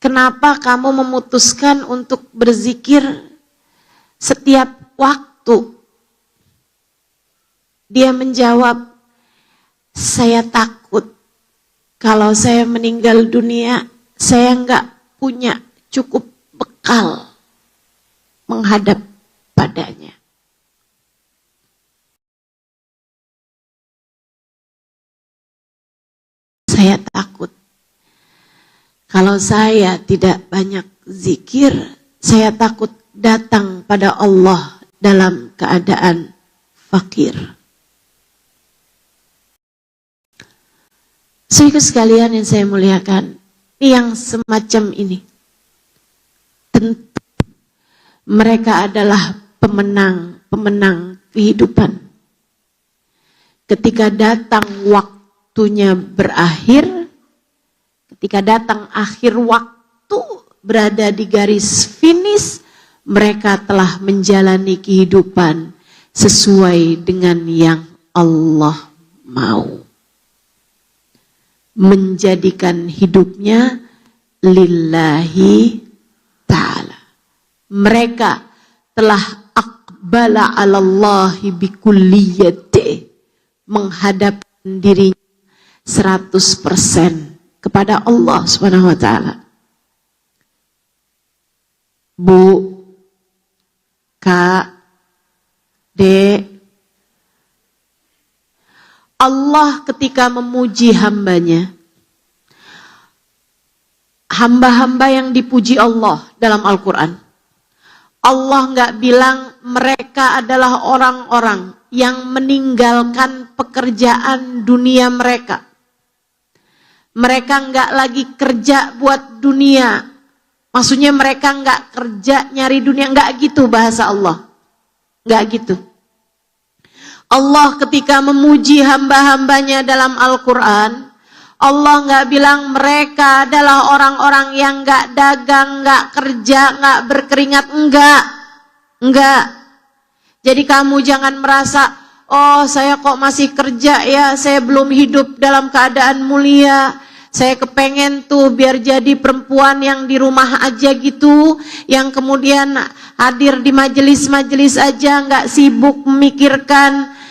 Kenapa kamu memutuskan untuk berzikir setiap waktu? Dia menjawab, saya takut kalau saya meninggal dunia, saya nggak punya cukup bekal menghadap padanya. Saya takut kalau saya tidak banyak zikir, saya takut datang pada Allah dalam keadaan fakir. Saudara sekalian yang saya muliakan, yang semacam ini, tentu mereka adalah pemenang kehidupan. Ketika datang waktunya berakhir, ketika datang akhir waktu, berada di garis finish, mereka telah menjalani kehidupan sesuai dengan yang Allah mau. Menjadikan hidupnya lillahi ta'ala. Mereka telah aqbala alallahi bikulliyati, menghadapkan dirinya 100% kepada Allah Subhanahu wa ta'ala. Bu, Kak, Dek, Allah ketika memuji hambanya, hamba-hamba yang dipuji Allah dalam Al-Quran, Allah nggak bilang mereka adalah orang-orang yang meninggalkan pekerjaan dunia mereka. Mereka nggak lagi kerja buat dunia. Maksudnya mereka nggak kerja nyari dunia, nggak gitu bahasa Allah. Nggak gitu. Allah ketika memuji hamba-hambanya dalam Al-Quran, Allah nggak bilang mereka adalah orang-orang yang nggak dagang, nggak kerja, nggak berkeringat, enggak. Jadi kamu jangan merasa, oh saya kok masih kerja ya, saya belum hidup dalam keadaan mulia. Saya kepengen tuh biar jadi perempuan yang di rumah aja gitu, yang kemudian hadir di majelis-majelis aja, nggak sibuk memikirkan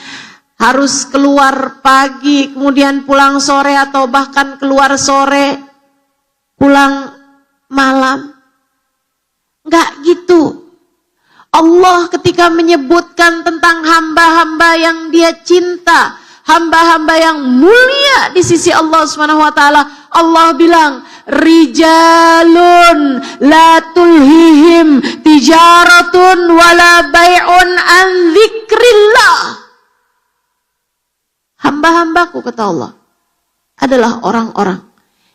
harus keluar pagi, kemudian pulang sore atau bahkan keluar sore, pulang malam. Nggak gitu. Allah ketika menyebutkan tentang hamba-hamba yang dia cinta, hamba-hamba yang mulia di sisi Allah Subhanahu wa taala, Allah bilang, rijalun la tulhihim tijaratun wala bai'un an dzikrillah. Hamba-hambaku, kata Allah, adalah orang-orang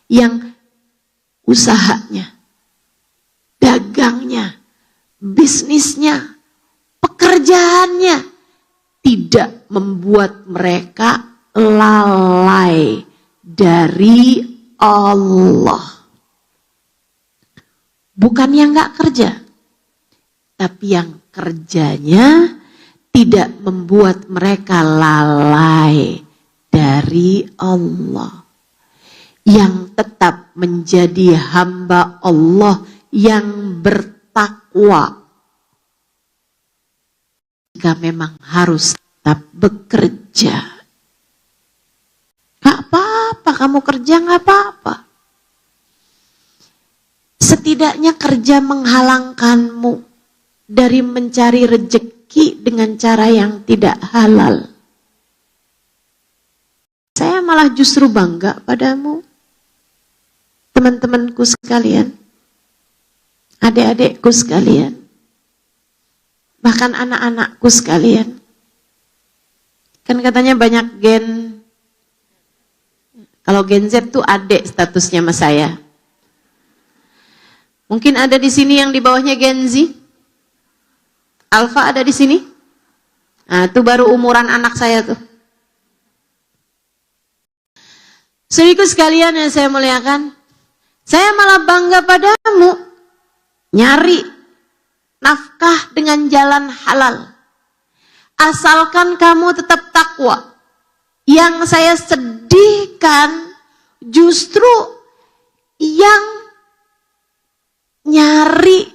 yang usahanya, dagangnya, bisnisnya, pekerjaannya tidak membuat mereka lalai dari Allah. Bukan yang gak kerja, tapi yang kerjanya tidak membuat mereka lalai dari Allah. Yang tetap menjadi hamba Allah yang bertakwa. Jika memang harus tetap bekerja. Gak apa-apa, kamu kerja gak apa-apa. Setidaknya kerja menghalangkanmu dari mencari rezeki dengan cara yang tidak halal. Saya malah justru bangga padamu, teman-temanku sekalian, adik-adikku sekalian, bahkan anak-anakku sekalian. Kan katanya banyak gen, kalau gen Z tuh adik statusnya sama saya. Mungkin ada di sini yang di bawahnya Gen Z. Alpha ada di sini? Nah, itu baru umuran anak saya tuh. Saudaraku sekalian yang saya muliakan, saya malah bangga padamu. Nyari nafkah dengan jalan halal. Asalkan kamu tetap takwa. Yang saya sedihkan justru yang nyari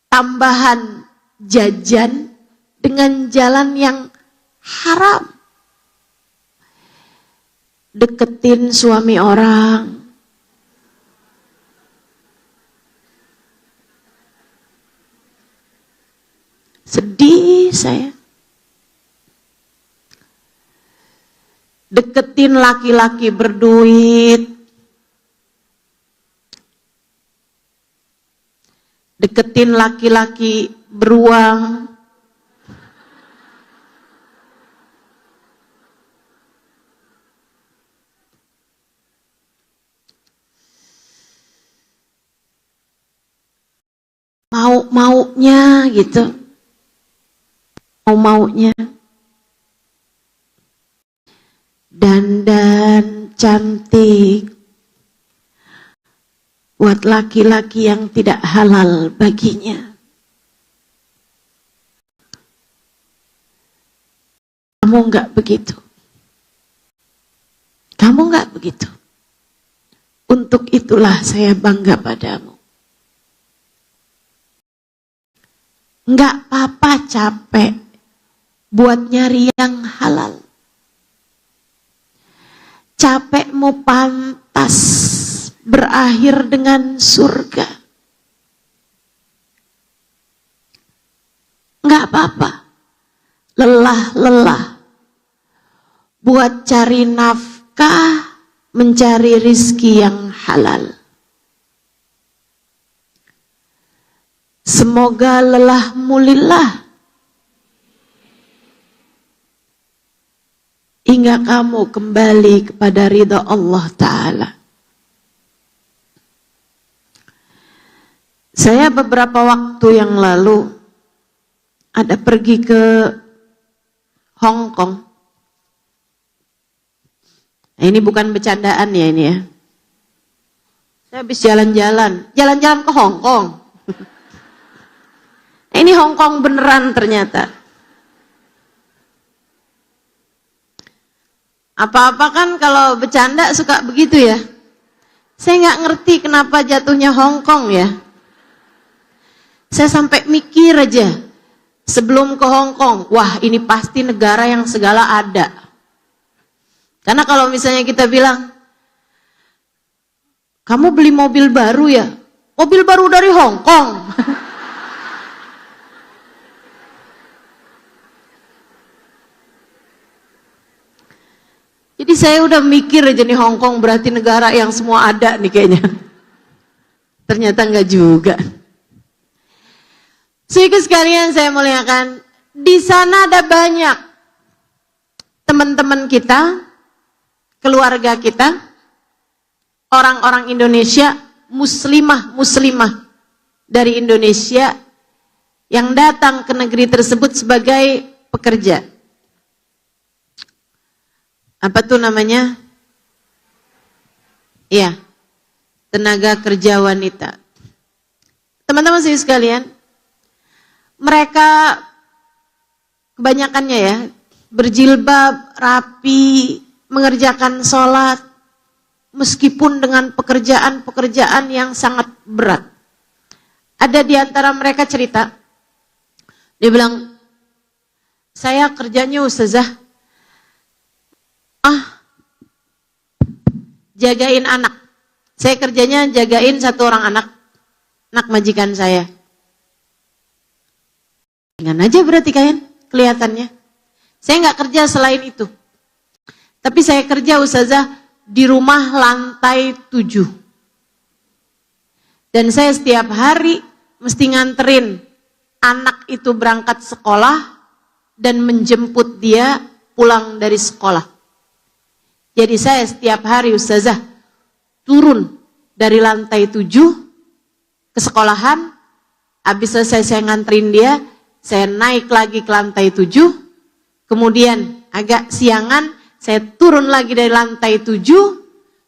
tambahan jajan dengan jalan yang haram. Deketin suami orang. Sedih saya. Deketin laki-laki berduit. Deketin laki-laki beruang. Mau-maunya gitu. Mau-maunya. Dandan cantik. Buat laki-laki yang tidak halal baginya. Kamu enggak begitu. Kamu enggak begitu. Untuk itulah saya bangga padamu. Enggak apa-apa capek buat nyari yang halal. Capekmu pantas berakhir dengan surga. Enggak apa-apa. Lelah-lelah buat cari nafkah, mencari rizki yang halal. Semoga lelahmu lillah hingga kamu kembali kepada ridha Allah Ta'ala. Saya beberapa waktu yang lalu ada pergi ke Hong Kong. Nah, ini bukan bercandaan ya ini ya. Saya habis jalan-jalan ke Hong Kong. Ini Hong Kong beneran ternyata. Apa-apa kan kalau bercanda suka begitu ya. Saya nggak ngerti kenapa jatuhnya Hong Kong ya. Saya sampai mikir aja sebelum ke Hong Kong, wah ini pasti negara yang segala ada. Karena kalau misalnya kita bilang, kamu beli mobil baru ya? Mobil baru dari Hong Kong. Jadi saya udah mikir aja nih Hong Kong berarti negara yang semua ada nih kayaknya. Ternyata enggak juga. Saudara sekalian saya muliakan, di sana ada banyak teman-teman kita, keluarga kita, orang-orang Indonesia, muslimah dari Indonesia yang datang ke negeri tersebut sebagai pekerja. Apa tuh namanya? Iya, tenaga kerja wanita. Teman-teman sekalian, mereka kebanyakannya ya, berjilbab, rapi, mengerjakan sholat, meskipun dengan pekerjaan-pekerjaan yang sangat berat. Ada di antara mereka cerita, dia bilang, saya kerjanya ustazah, jagain anak. Saya kerjanya jagain satu orang anak majikan saya. Ringan aja berarti kan kelihatannya. Saya nggak kerja selain itu. Tapi saya kerja ustazah di rumah lantai 7. Dan saya setiap hari mesti nganterin anak itu berangkat sekolah dan menjemput dia pulang dari sekolah. Jadi saya setiap hari ustazah turun dari lantai 7 ke sekolahan, habis selesai saya nganterin dia, saya naik lagi ke lantai 7, kemudian agak siangan, saya turun lagi dari lantai 7,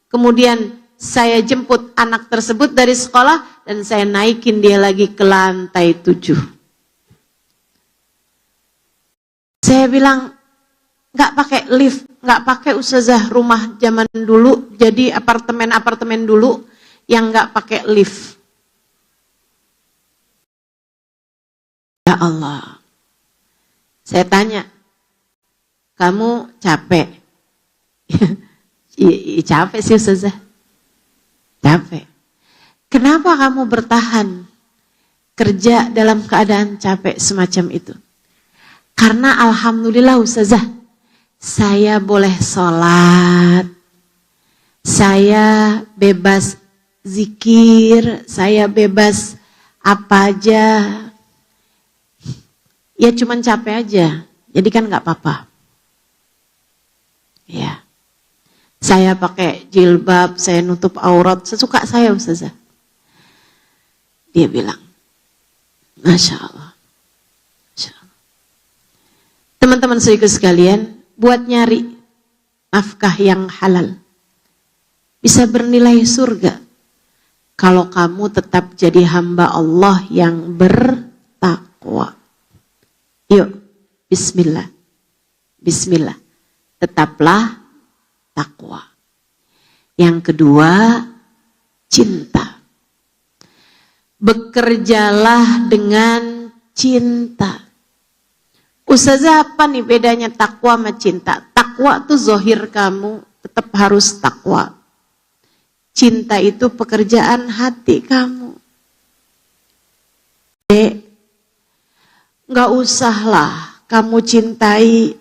kemudian saya jemput anak tersebut dari sekolah, dan saya naikin dia lagi ke lantai 7. Saya bilang, nggak pakai lift, nggak pakai ustazah rumah zaman dulu, jadi apartemen dulu yang nggak pakai lift. Ya Allah, saya tanya, kamu capek? Capek sih ustazah, capek. Kenapa kamu bertahan kerja dalam keadaan capek semacam itu? Karena alhamdulillah ustazah, saya boleh sholat, saya bebas zikir, saya bebas apa aja. Ya cuman capek aja, jadi kan gak apa-apa. Ya, saya pakai jilbab, saya nutup aurat, sesuka saya ustazah. Dia bilang, Masya Allah. Teman-teman saudaraku sekalian, buat nyari nafkah yang halal bisa bernilai surga kalau kamu tetap jadi hamba Allah yang bertakwa. Yuk, bismillah. Bismillah. Tetaplah takwa. Yang kedua, cinta. Bekerjalah dengan cinta. Ustazah, apa nih bedanya takwa sama cinta? Takwa tuh zohir kamu, tetap harus takwa. Cinta itu pekerjaan hati kamu. Nggak usahlah kamu cintai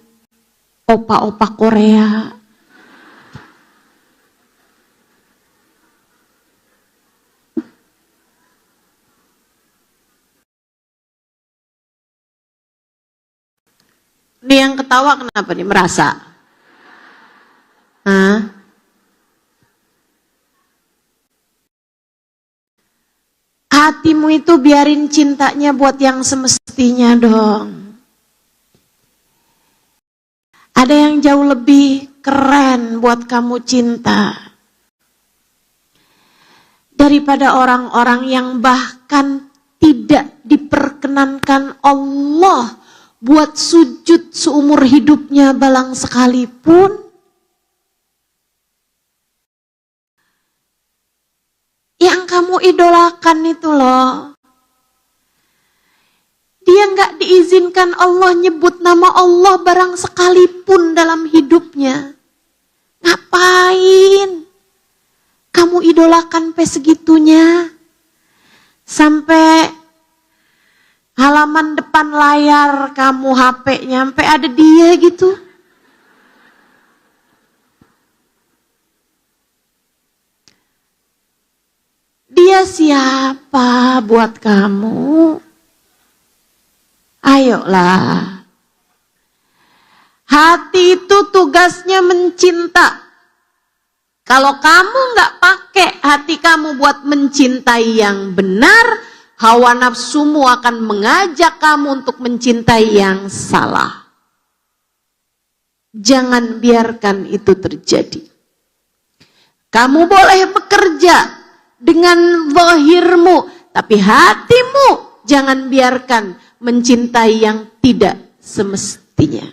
opa-opa Korea. Ini yang ketawa kenapa nih? Merasa? Hah? Hatimu itu biarin cintanya buat yang semestinya dong. Ada yang jauh lebih keren buat kamu cinta. Daripada orang-orang yang bahkan tidak diperkenankan Allah buat sujud seumur hidupnya balang sekalipun. Yang kamu idolakan itu loh. Dia nggak diizinkan Allah nyebut nama Allah barang sekalipun dalam hidupnya. Ngapain? Kamu idolakan sampai segitunya. Sampai halaman depan layar kamu HP-nya sampai ada dia gitu. Dia siapa buat kamu? Ayolah. Hati itu tugasnya mencinta. Kalau kamu nggak pakai hati kamu buat mencintai yang benar, hawa nafsumu akan mengajak kamu untuk mencintai yang salah. Jangan biarkan itu terjadi. Kamu boleh bekerja dengan zahirmu, tapi hatimu jangan biarkan mencintai yang tidak semestinya.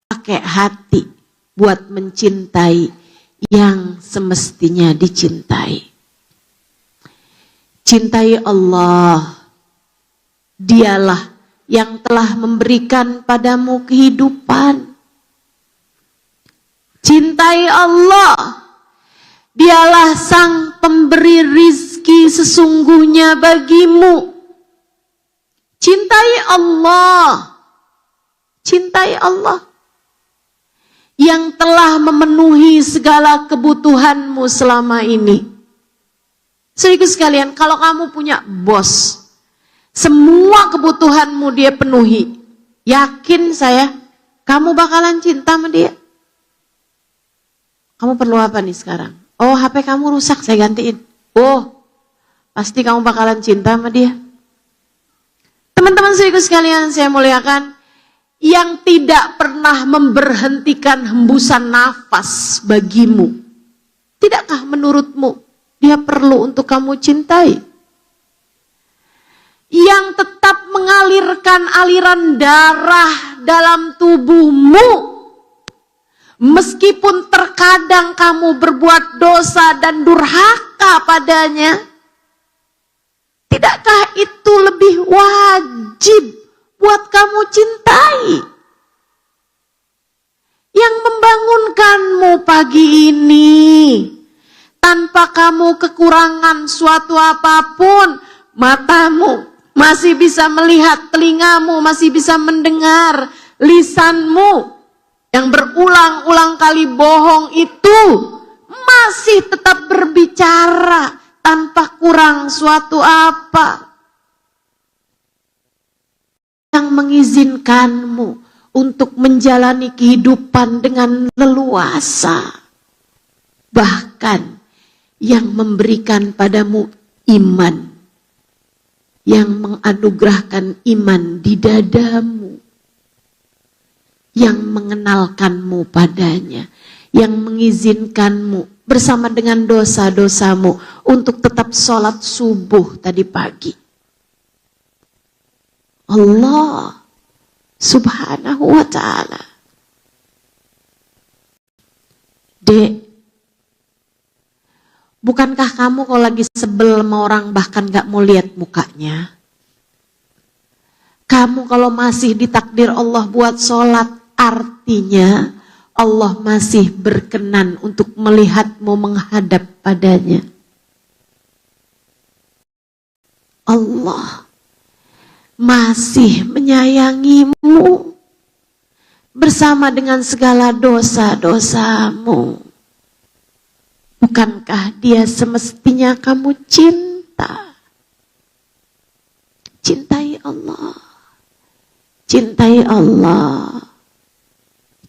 Pakai hati buat mencintai yang semestinya dicintai. Cintai Allah. Dialah yang telah memberikan padamu kehidupan. Cintai Allah. Dialah sang pemberi rizki sesungguhnya bagimu. Cintai Allah. Cintai Allah. Yang telah memenuhi segala kebutuhanmu selama ini. Saudaraku sekalian, kalau kamu punya bos, semua kebutuhanmu dia penuhi. Yakin saya, kamu bakalan cinta sama dia. Kamu perlu apa nih sekarang? Oh, HP kamu rusak, saya gantiin. Oh, pasti kamu bakalan cinta sama dia. Teman-teman saudaraku sekalian saya muliakan, yang tidak pernah memberhentikan hembusan nafas bagimu, tidakkah menurutmu dia perlu untuk kamu cintai? Yang tetap mengalirkan aliran darah dalam tubuhmu, meskipun terkadang kamu berbuat dosa dan durhaka padanya, tidakkah itu lebih wajib buat kamu cintai? Yang membangunkanmu pagi ini, tanpa kamu kekurangan suatu apapun, matamu masih bisa melihat, telingamu masih bisa mendengar, lisanmu yang berulang-ulang kali bohong itu masih tetap berbicara tanpa kurang suatu apa. Yang mengizinkanmu untuk menjalani kehidupan dengan leluasa. Bahkan yang memberikan padamu iman, yang menganugerahkan iman di dadamu, yang mengenalkanmu padanya, yang mengizinkanmu bersama dengan dosa-dosamu untuk tetap sholat subuh tadi pagi. Allah Subhanahu wa ta'ala. Dek, bukankah kamu kalau lagi sebel sama orang bahkan gak mau lihat mukanya? Kamu kalau masih ditakdir Allah buat sholat, artinya Allah masih berkenan untuk melihatmu menghadap padanya. Allah masih menyayangimu bersama dengan segala dosa-dosamu. Bukankah dia semestinya kamu cinta? Cintai Allah. Cintai Allah.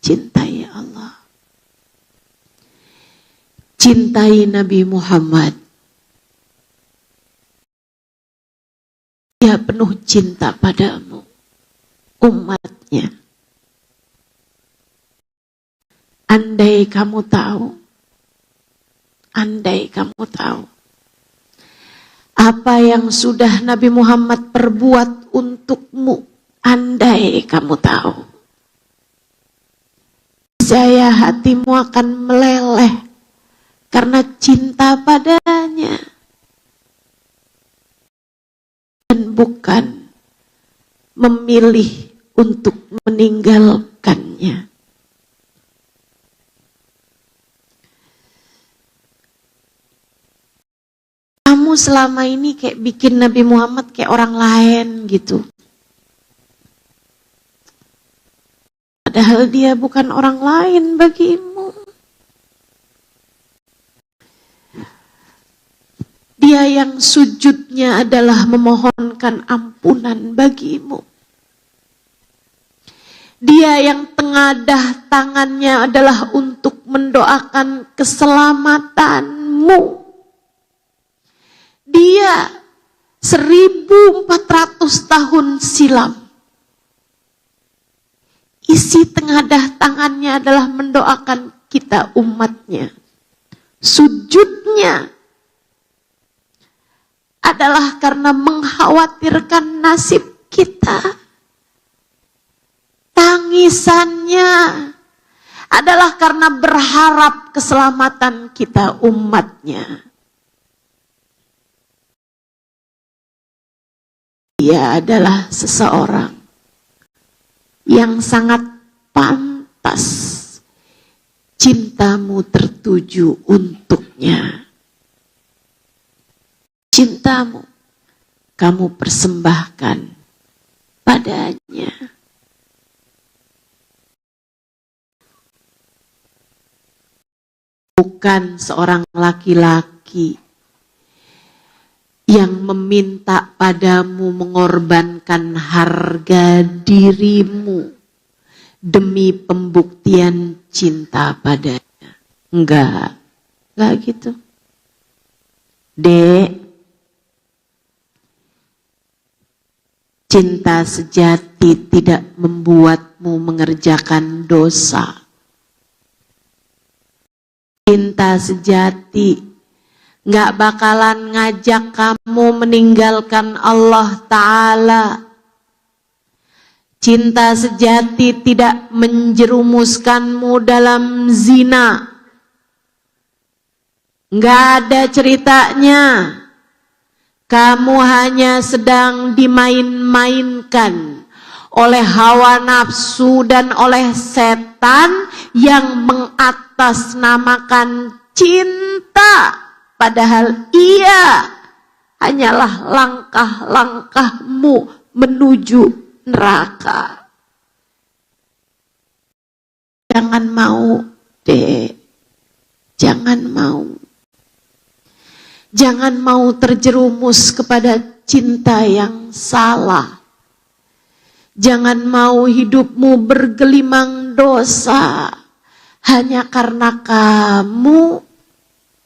Cintai Allah. Cintai Nabi Muhammad. Dia penuh cinta padamu, umatnya. Andai kamu tahu apa yang sudah Nabi Muhammad perbuat untukmu, andai kamu tahu, saya hatimu akan meleleh karena cinta padanya dan bukan memilih untuk meninggalkannya. Kamu selama ini kayak bikin Nabi Muhammad kayak orang lain gitu. Padahal dia bukan orang lain bagimu. Dia yang sujudnya adalah memohonkan ampunan bagimu. Dia yang tengadah tangannya adalah untuk mendoakan keselamatanmu. Dia 1400 tahun silam, isi tengadah tangannya adalah mendoakan kita umatnya. Sujudnya adalah karena mengkhawatirkan nasib kita. Tangisannya adalah karena berharap keselamatan kita umatnya. Dia adalah seseorang yang sangat pantas cintamu tertuju untuknya. Cintamu kamu persembahkan padanya. Bukan seorang laki-laki yang meminta padamu mengorbankan harga dirimu demi pembuktian cinta padanya. Enggak. Gak gitu. Dek, cinta sejati tidak membuatmu mengerjakan dosa. Cinta sejati gak bakalan ngajak kamu meninggalkan Allah Ta'ala. Cinta sejati tidak menjerumuskanmu dalam zina. Nggak ada ceritanya. Kamu hanya sedang dimain-mainkan oleh hawa nafsu dan oleh setan yang mengatasnamakan cinta. Padahal ia hanyalah langkah-langkahmu menuju neraka. Jangan mau, Dek. Jangan mau. Jangan mau terjerumus kepada cinta yang salah. Jangan mau hidupmu bergelimang dosa hanya karena kamu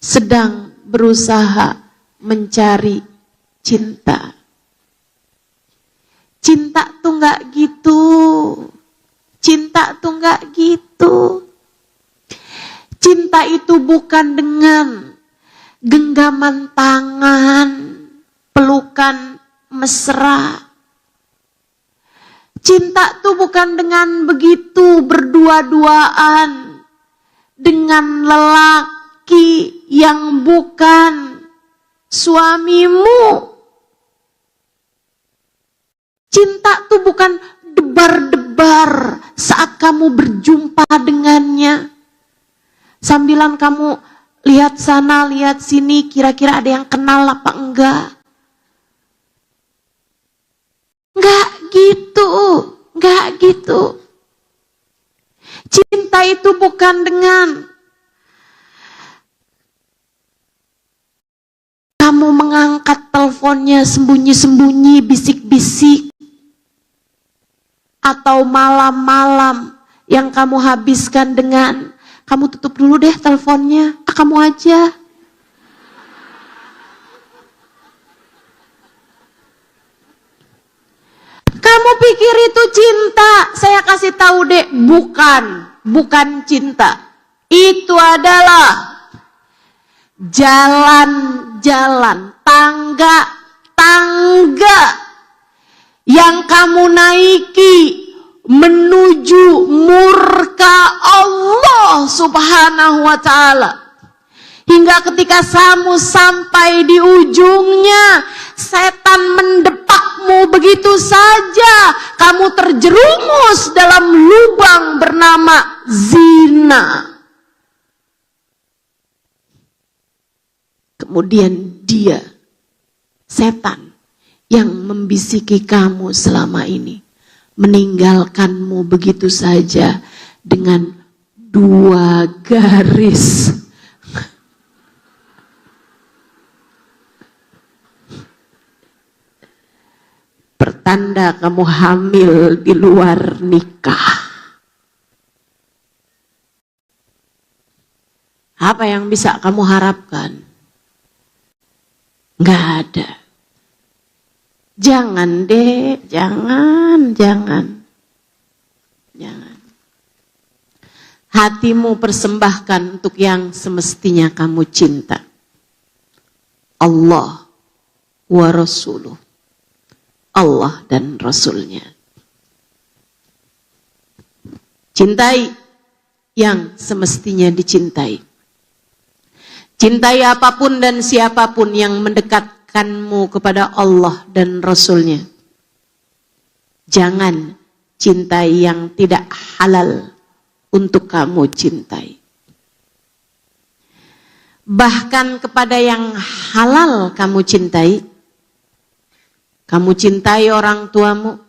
sedang berusaha mencari cinta. Cinta tuh nggak gitu. Cinta tuh nggak gitu. Cinta itu bukan dengan genggaman tangan, pelukan mesra. Cinta tuh bukan dengan begitu berdua-duaan dengan lelaki yang bukan suamimu. Cinta tuh bukan debar-debar saat kamu berjumpa dengannya. Sambilan kamu lihat sana, lihat sini, kira-kira ada yang kenal apa enggak. Enggak gitu, enggak gitu. Cinta itu bukan dengan kamu mengangkat teleponnya sembunyi-sembunyi, bisik-bisik. Atau malam-malam yang kamu habiskan dengan, kamu tutup dulu deh teleponnya, kamu aja. Kamu pikir itu cinta? Saya kasih tahu deh, bukan cinta. Itu adalah jalan-jalan, tangga-tangga yang kamu naiki menuju murka Allah Subhanahu wa Ta'ala. Hingga ketika kamu sampai di ujungnya, setan mendepakmu begitu saja. Kamu terjerumus dalam lubang bernama zina. Kemudian dia, setan, yang membisiki kamu selama ini, meninggalkanmu begitu saja dengan 2 garis. Pertanda kamu hamil di luar nikah. Apa yang bisa kamu harapkan? Nggak ada. Jangan deh, jangan. Hatimu persembahkan untuk yang semestinya kamu cinta. Allah wa Rasuluh. Allah dan Rasulnya. Cintai yang semestinya dicintai. Cintai apapun dan siapapun yang mendekatkanmu kepada Allah dan Rasulnya. Jangan cintai yang tidak halal untuk kamu cintai. Bahkan kepada yang halal kamu cintai. Kamu cintai orang tuamu,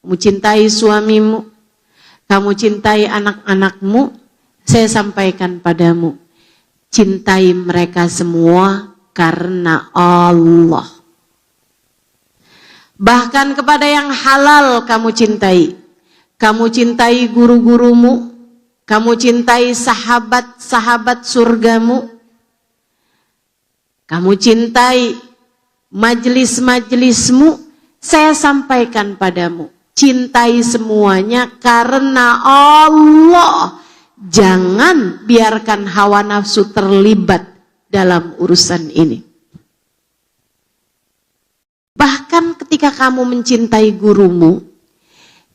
kamu cintai suamimu, kamu cintai anak-anakmu. Saya sampaikan padamu, cintai mereka semua karena Allah. Bahkan kepada yang halal kamu cintai. Kamu cintai guru-gurumu, kamu cintai sahabat-sahabat surgamu, Kamu cintai majelis-majelismu, saya sampaikan padamu. Cintai semuanya karena Allah. Jangan biarkan hawa nafsu terlibat dalam urusan ini. Bahkan ketika kamu mencintai gurumu,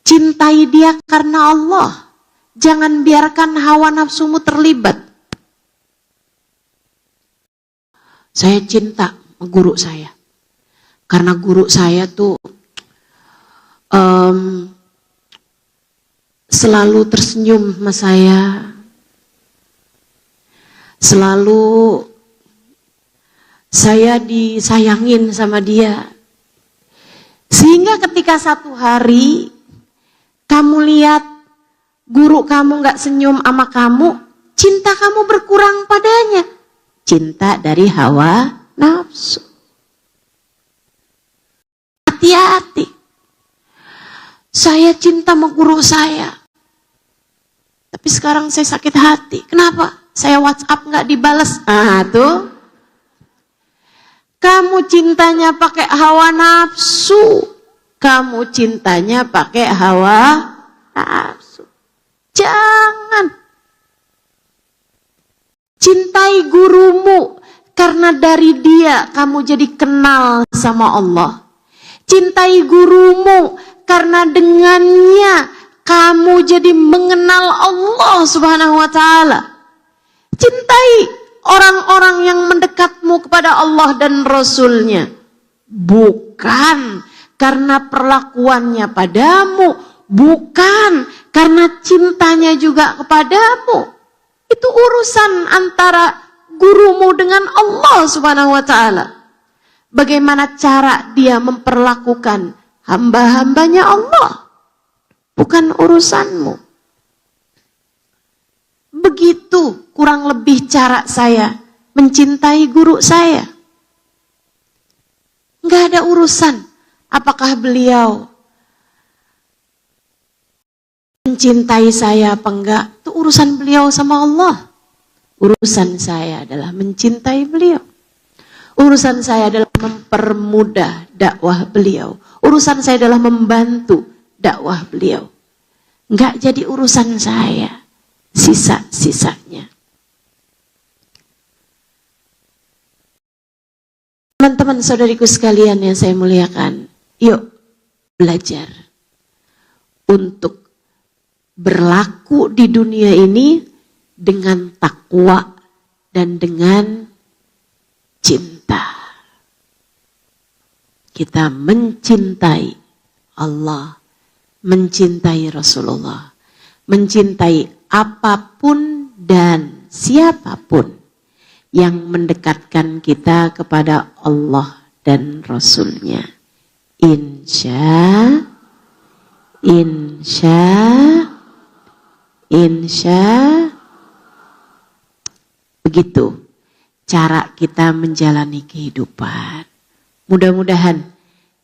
cintai dia karena Allah. Jangan biarkan hawa nafsumu terlibat. Saya cinta sama guru saya. Karena guru saya tuh selalu tersenyum sama saya. Selalu saya disayangin sama dia. Sehingga ketika satu hari kamu lihat guru kamu gak senyum sama kamu, cinta kamu berkurang padanya. Cinta dari hawa nafsu. Hati-hati. Saya cinta sama guru saya. Tapi sekarang saya sakit hati. Kenapa? Saya WhatsApp gak dibalas. Tuh. Kamu cintanya pakai hawa nafsu. Kamu cintanya pakai hawa nafsu. Jangan. Cintai gurumu, karena dari dia kamu jadi kenal sama Allah. Cintai gurumu, karena dengannya kamu jadi mengenal Allah Subhanahu wa ta'ala. Cintai orang-orang yang mendekatmu kepada Allah dan Rasulnya. Bukan karena perlakuannya padamu, bukan karena cintanya juga kepadamu. Itu urusan antara gurumu dengan Allah Subhanahu wa ta'ala. Bagaimana cara dia memperlakukan hamba-hambanya Allah. Bukan urusanmu. Begitu kurang lebih cara saya mencintai guru saya. Nggak ada urusan apakah beliau mencintai saya apa enggak. Itu urusan beliau sama Allah. Urusan saya adalah mencintai beliau. Urusan saya adalah mempermudah dakwah beliau. Urusan saya adalah membantu dakwah beliau. Enggak jadi urusan saya sisa-sisanya. Teman-teman saudariku sekalian yang saya muliakan, yuk belajar untuk berlaku di dunia ini dengan takwa dan dengan cinta. Kita mencintai Allah, mencintai Rasulullah, mencintai apapun dan siapapun yang mendekatkan kita kepada Allah dan Rasulnya. Insya begitu cara kita menjalani kehidupan. Mudah-mudahan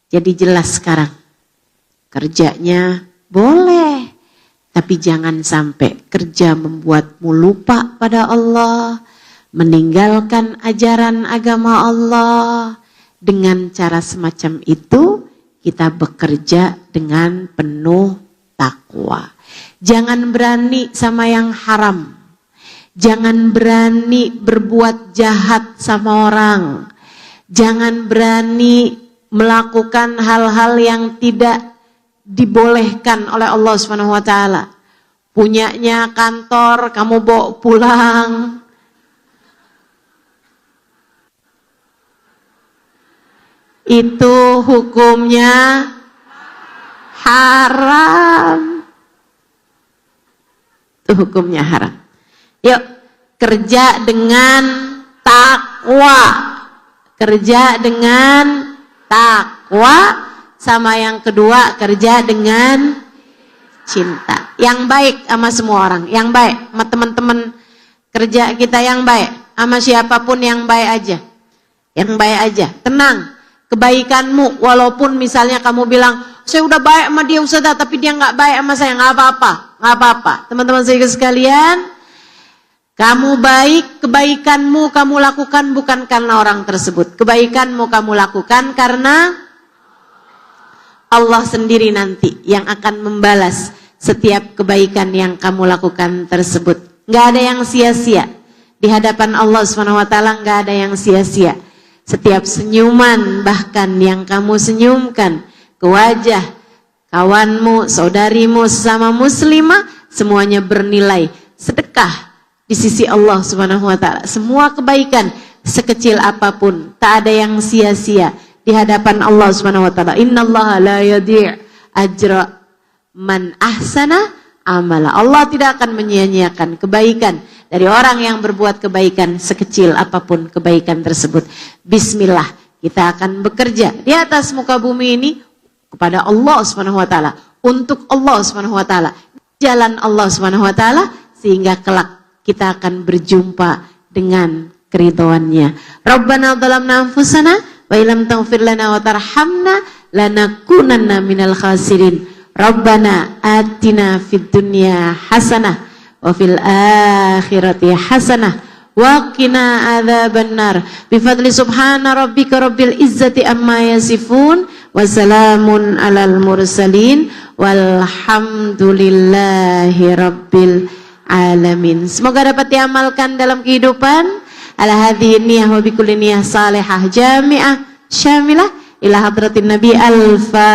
jadi jelas sekarang. Kerjanya boleh, tapi jangan sampai kerja membuatmu lupa pada Allah, meninggalkan ajaran agama Allah. Dengan cara semacam itu kita bekerja dengan penuh takwa. Jangan berani sama yang haram. Jangan berani berbuat jahat sama orang. Jangan berani melakukan hal-hal yang tidak dibolehkan oleh Allah Subhanahu wa taala. Punyanya kantor kamu bawa pulang. Itu hukumnya haram. Itu hukumnya haram. Yuk, kerja dengan takwa. Kerja dengan takwa. Sama yang kedua, kerja dengan cinta. Yang baik sama semua orang. Yang baik sama teman-teman kerja kita yang baik. Sama siapapun yang baik aja. Yang baik aja. Tenang. Kebaikanmu, walaupun misalnya kamu bilang, saya udah baik sama dia Ustazah, tapi dia nggak baik sama saya, nggak apa-apa, nggak apa-apa. Teman-teman saya sekalian, Kamu baik, kebaikanmu kamu lakukan bukan karena orang tersebut. Kebaikanmu kamu lakukan karena Allah sendiri nanti yang akan membalas setiap kebaikan yang kamu lakukan tersebut. Nggak ada yang sia-sia. Di hadapan Allah SWT nggak ada yang sia-sia. Setiap senyuman bahkan yang kamu senyumkan ke wajah kawanmu, saudarimu, sesama muslimah, semuanya bernilai sedekah di sisi Allah Subhanahu wa taala. Semua kebaikan sekecil apapun, tak ada yang sia-sia di hadapan Allah Subhanahu wa taala. Innallaha la yadhi' ajra man ahsana amala. Allah tidak akan menyia-nyiakan kebaikan dari orang yang berbuat kebaikan sekecil apapun kebaikan tersebut. Bismillah, kita akan bekerja di atas muka bumi ini kepada Allah Subhanahu wa taala, untuk Allah Subhanahu wa taala, jalan Allah Subhanahu wa taala, sehingga kelak kita akan berjumpa dengan keridhoannya. Rabbana dhalamna anfusana wa illam taghfir lana wa tarhamna lanakunanna minal khasirin. Rabbana atina fid dunya hasanah wa fil akhirati hasanah wa qina adzabannar. Bi fadli subhana rabbika rabbil izzati amma yasifun wa salamun alal mursalin walhamdulillahi rabbil alamin. Semoga dapat diamalkan dalam kehidupan. Ala hadhihi niyyah wa bikulli niyyah salihah jami'ah syamilah ila hadratin nabi. Al-Fatihah.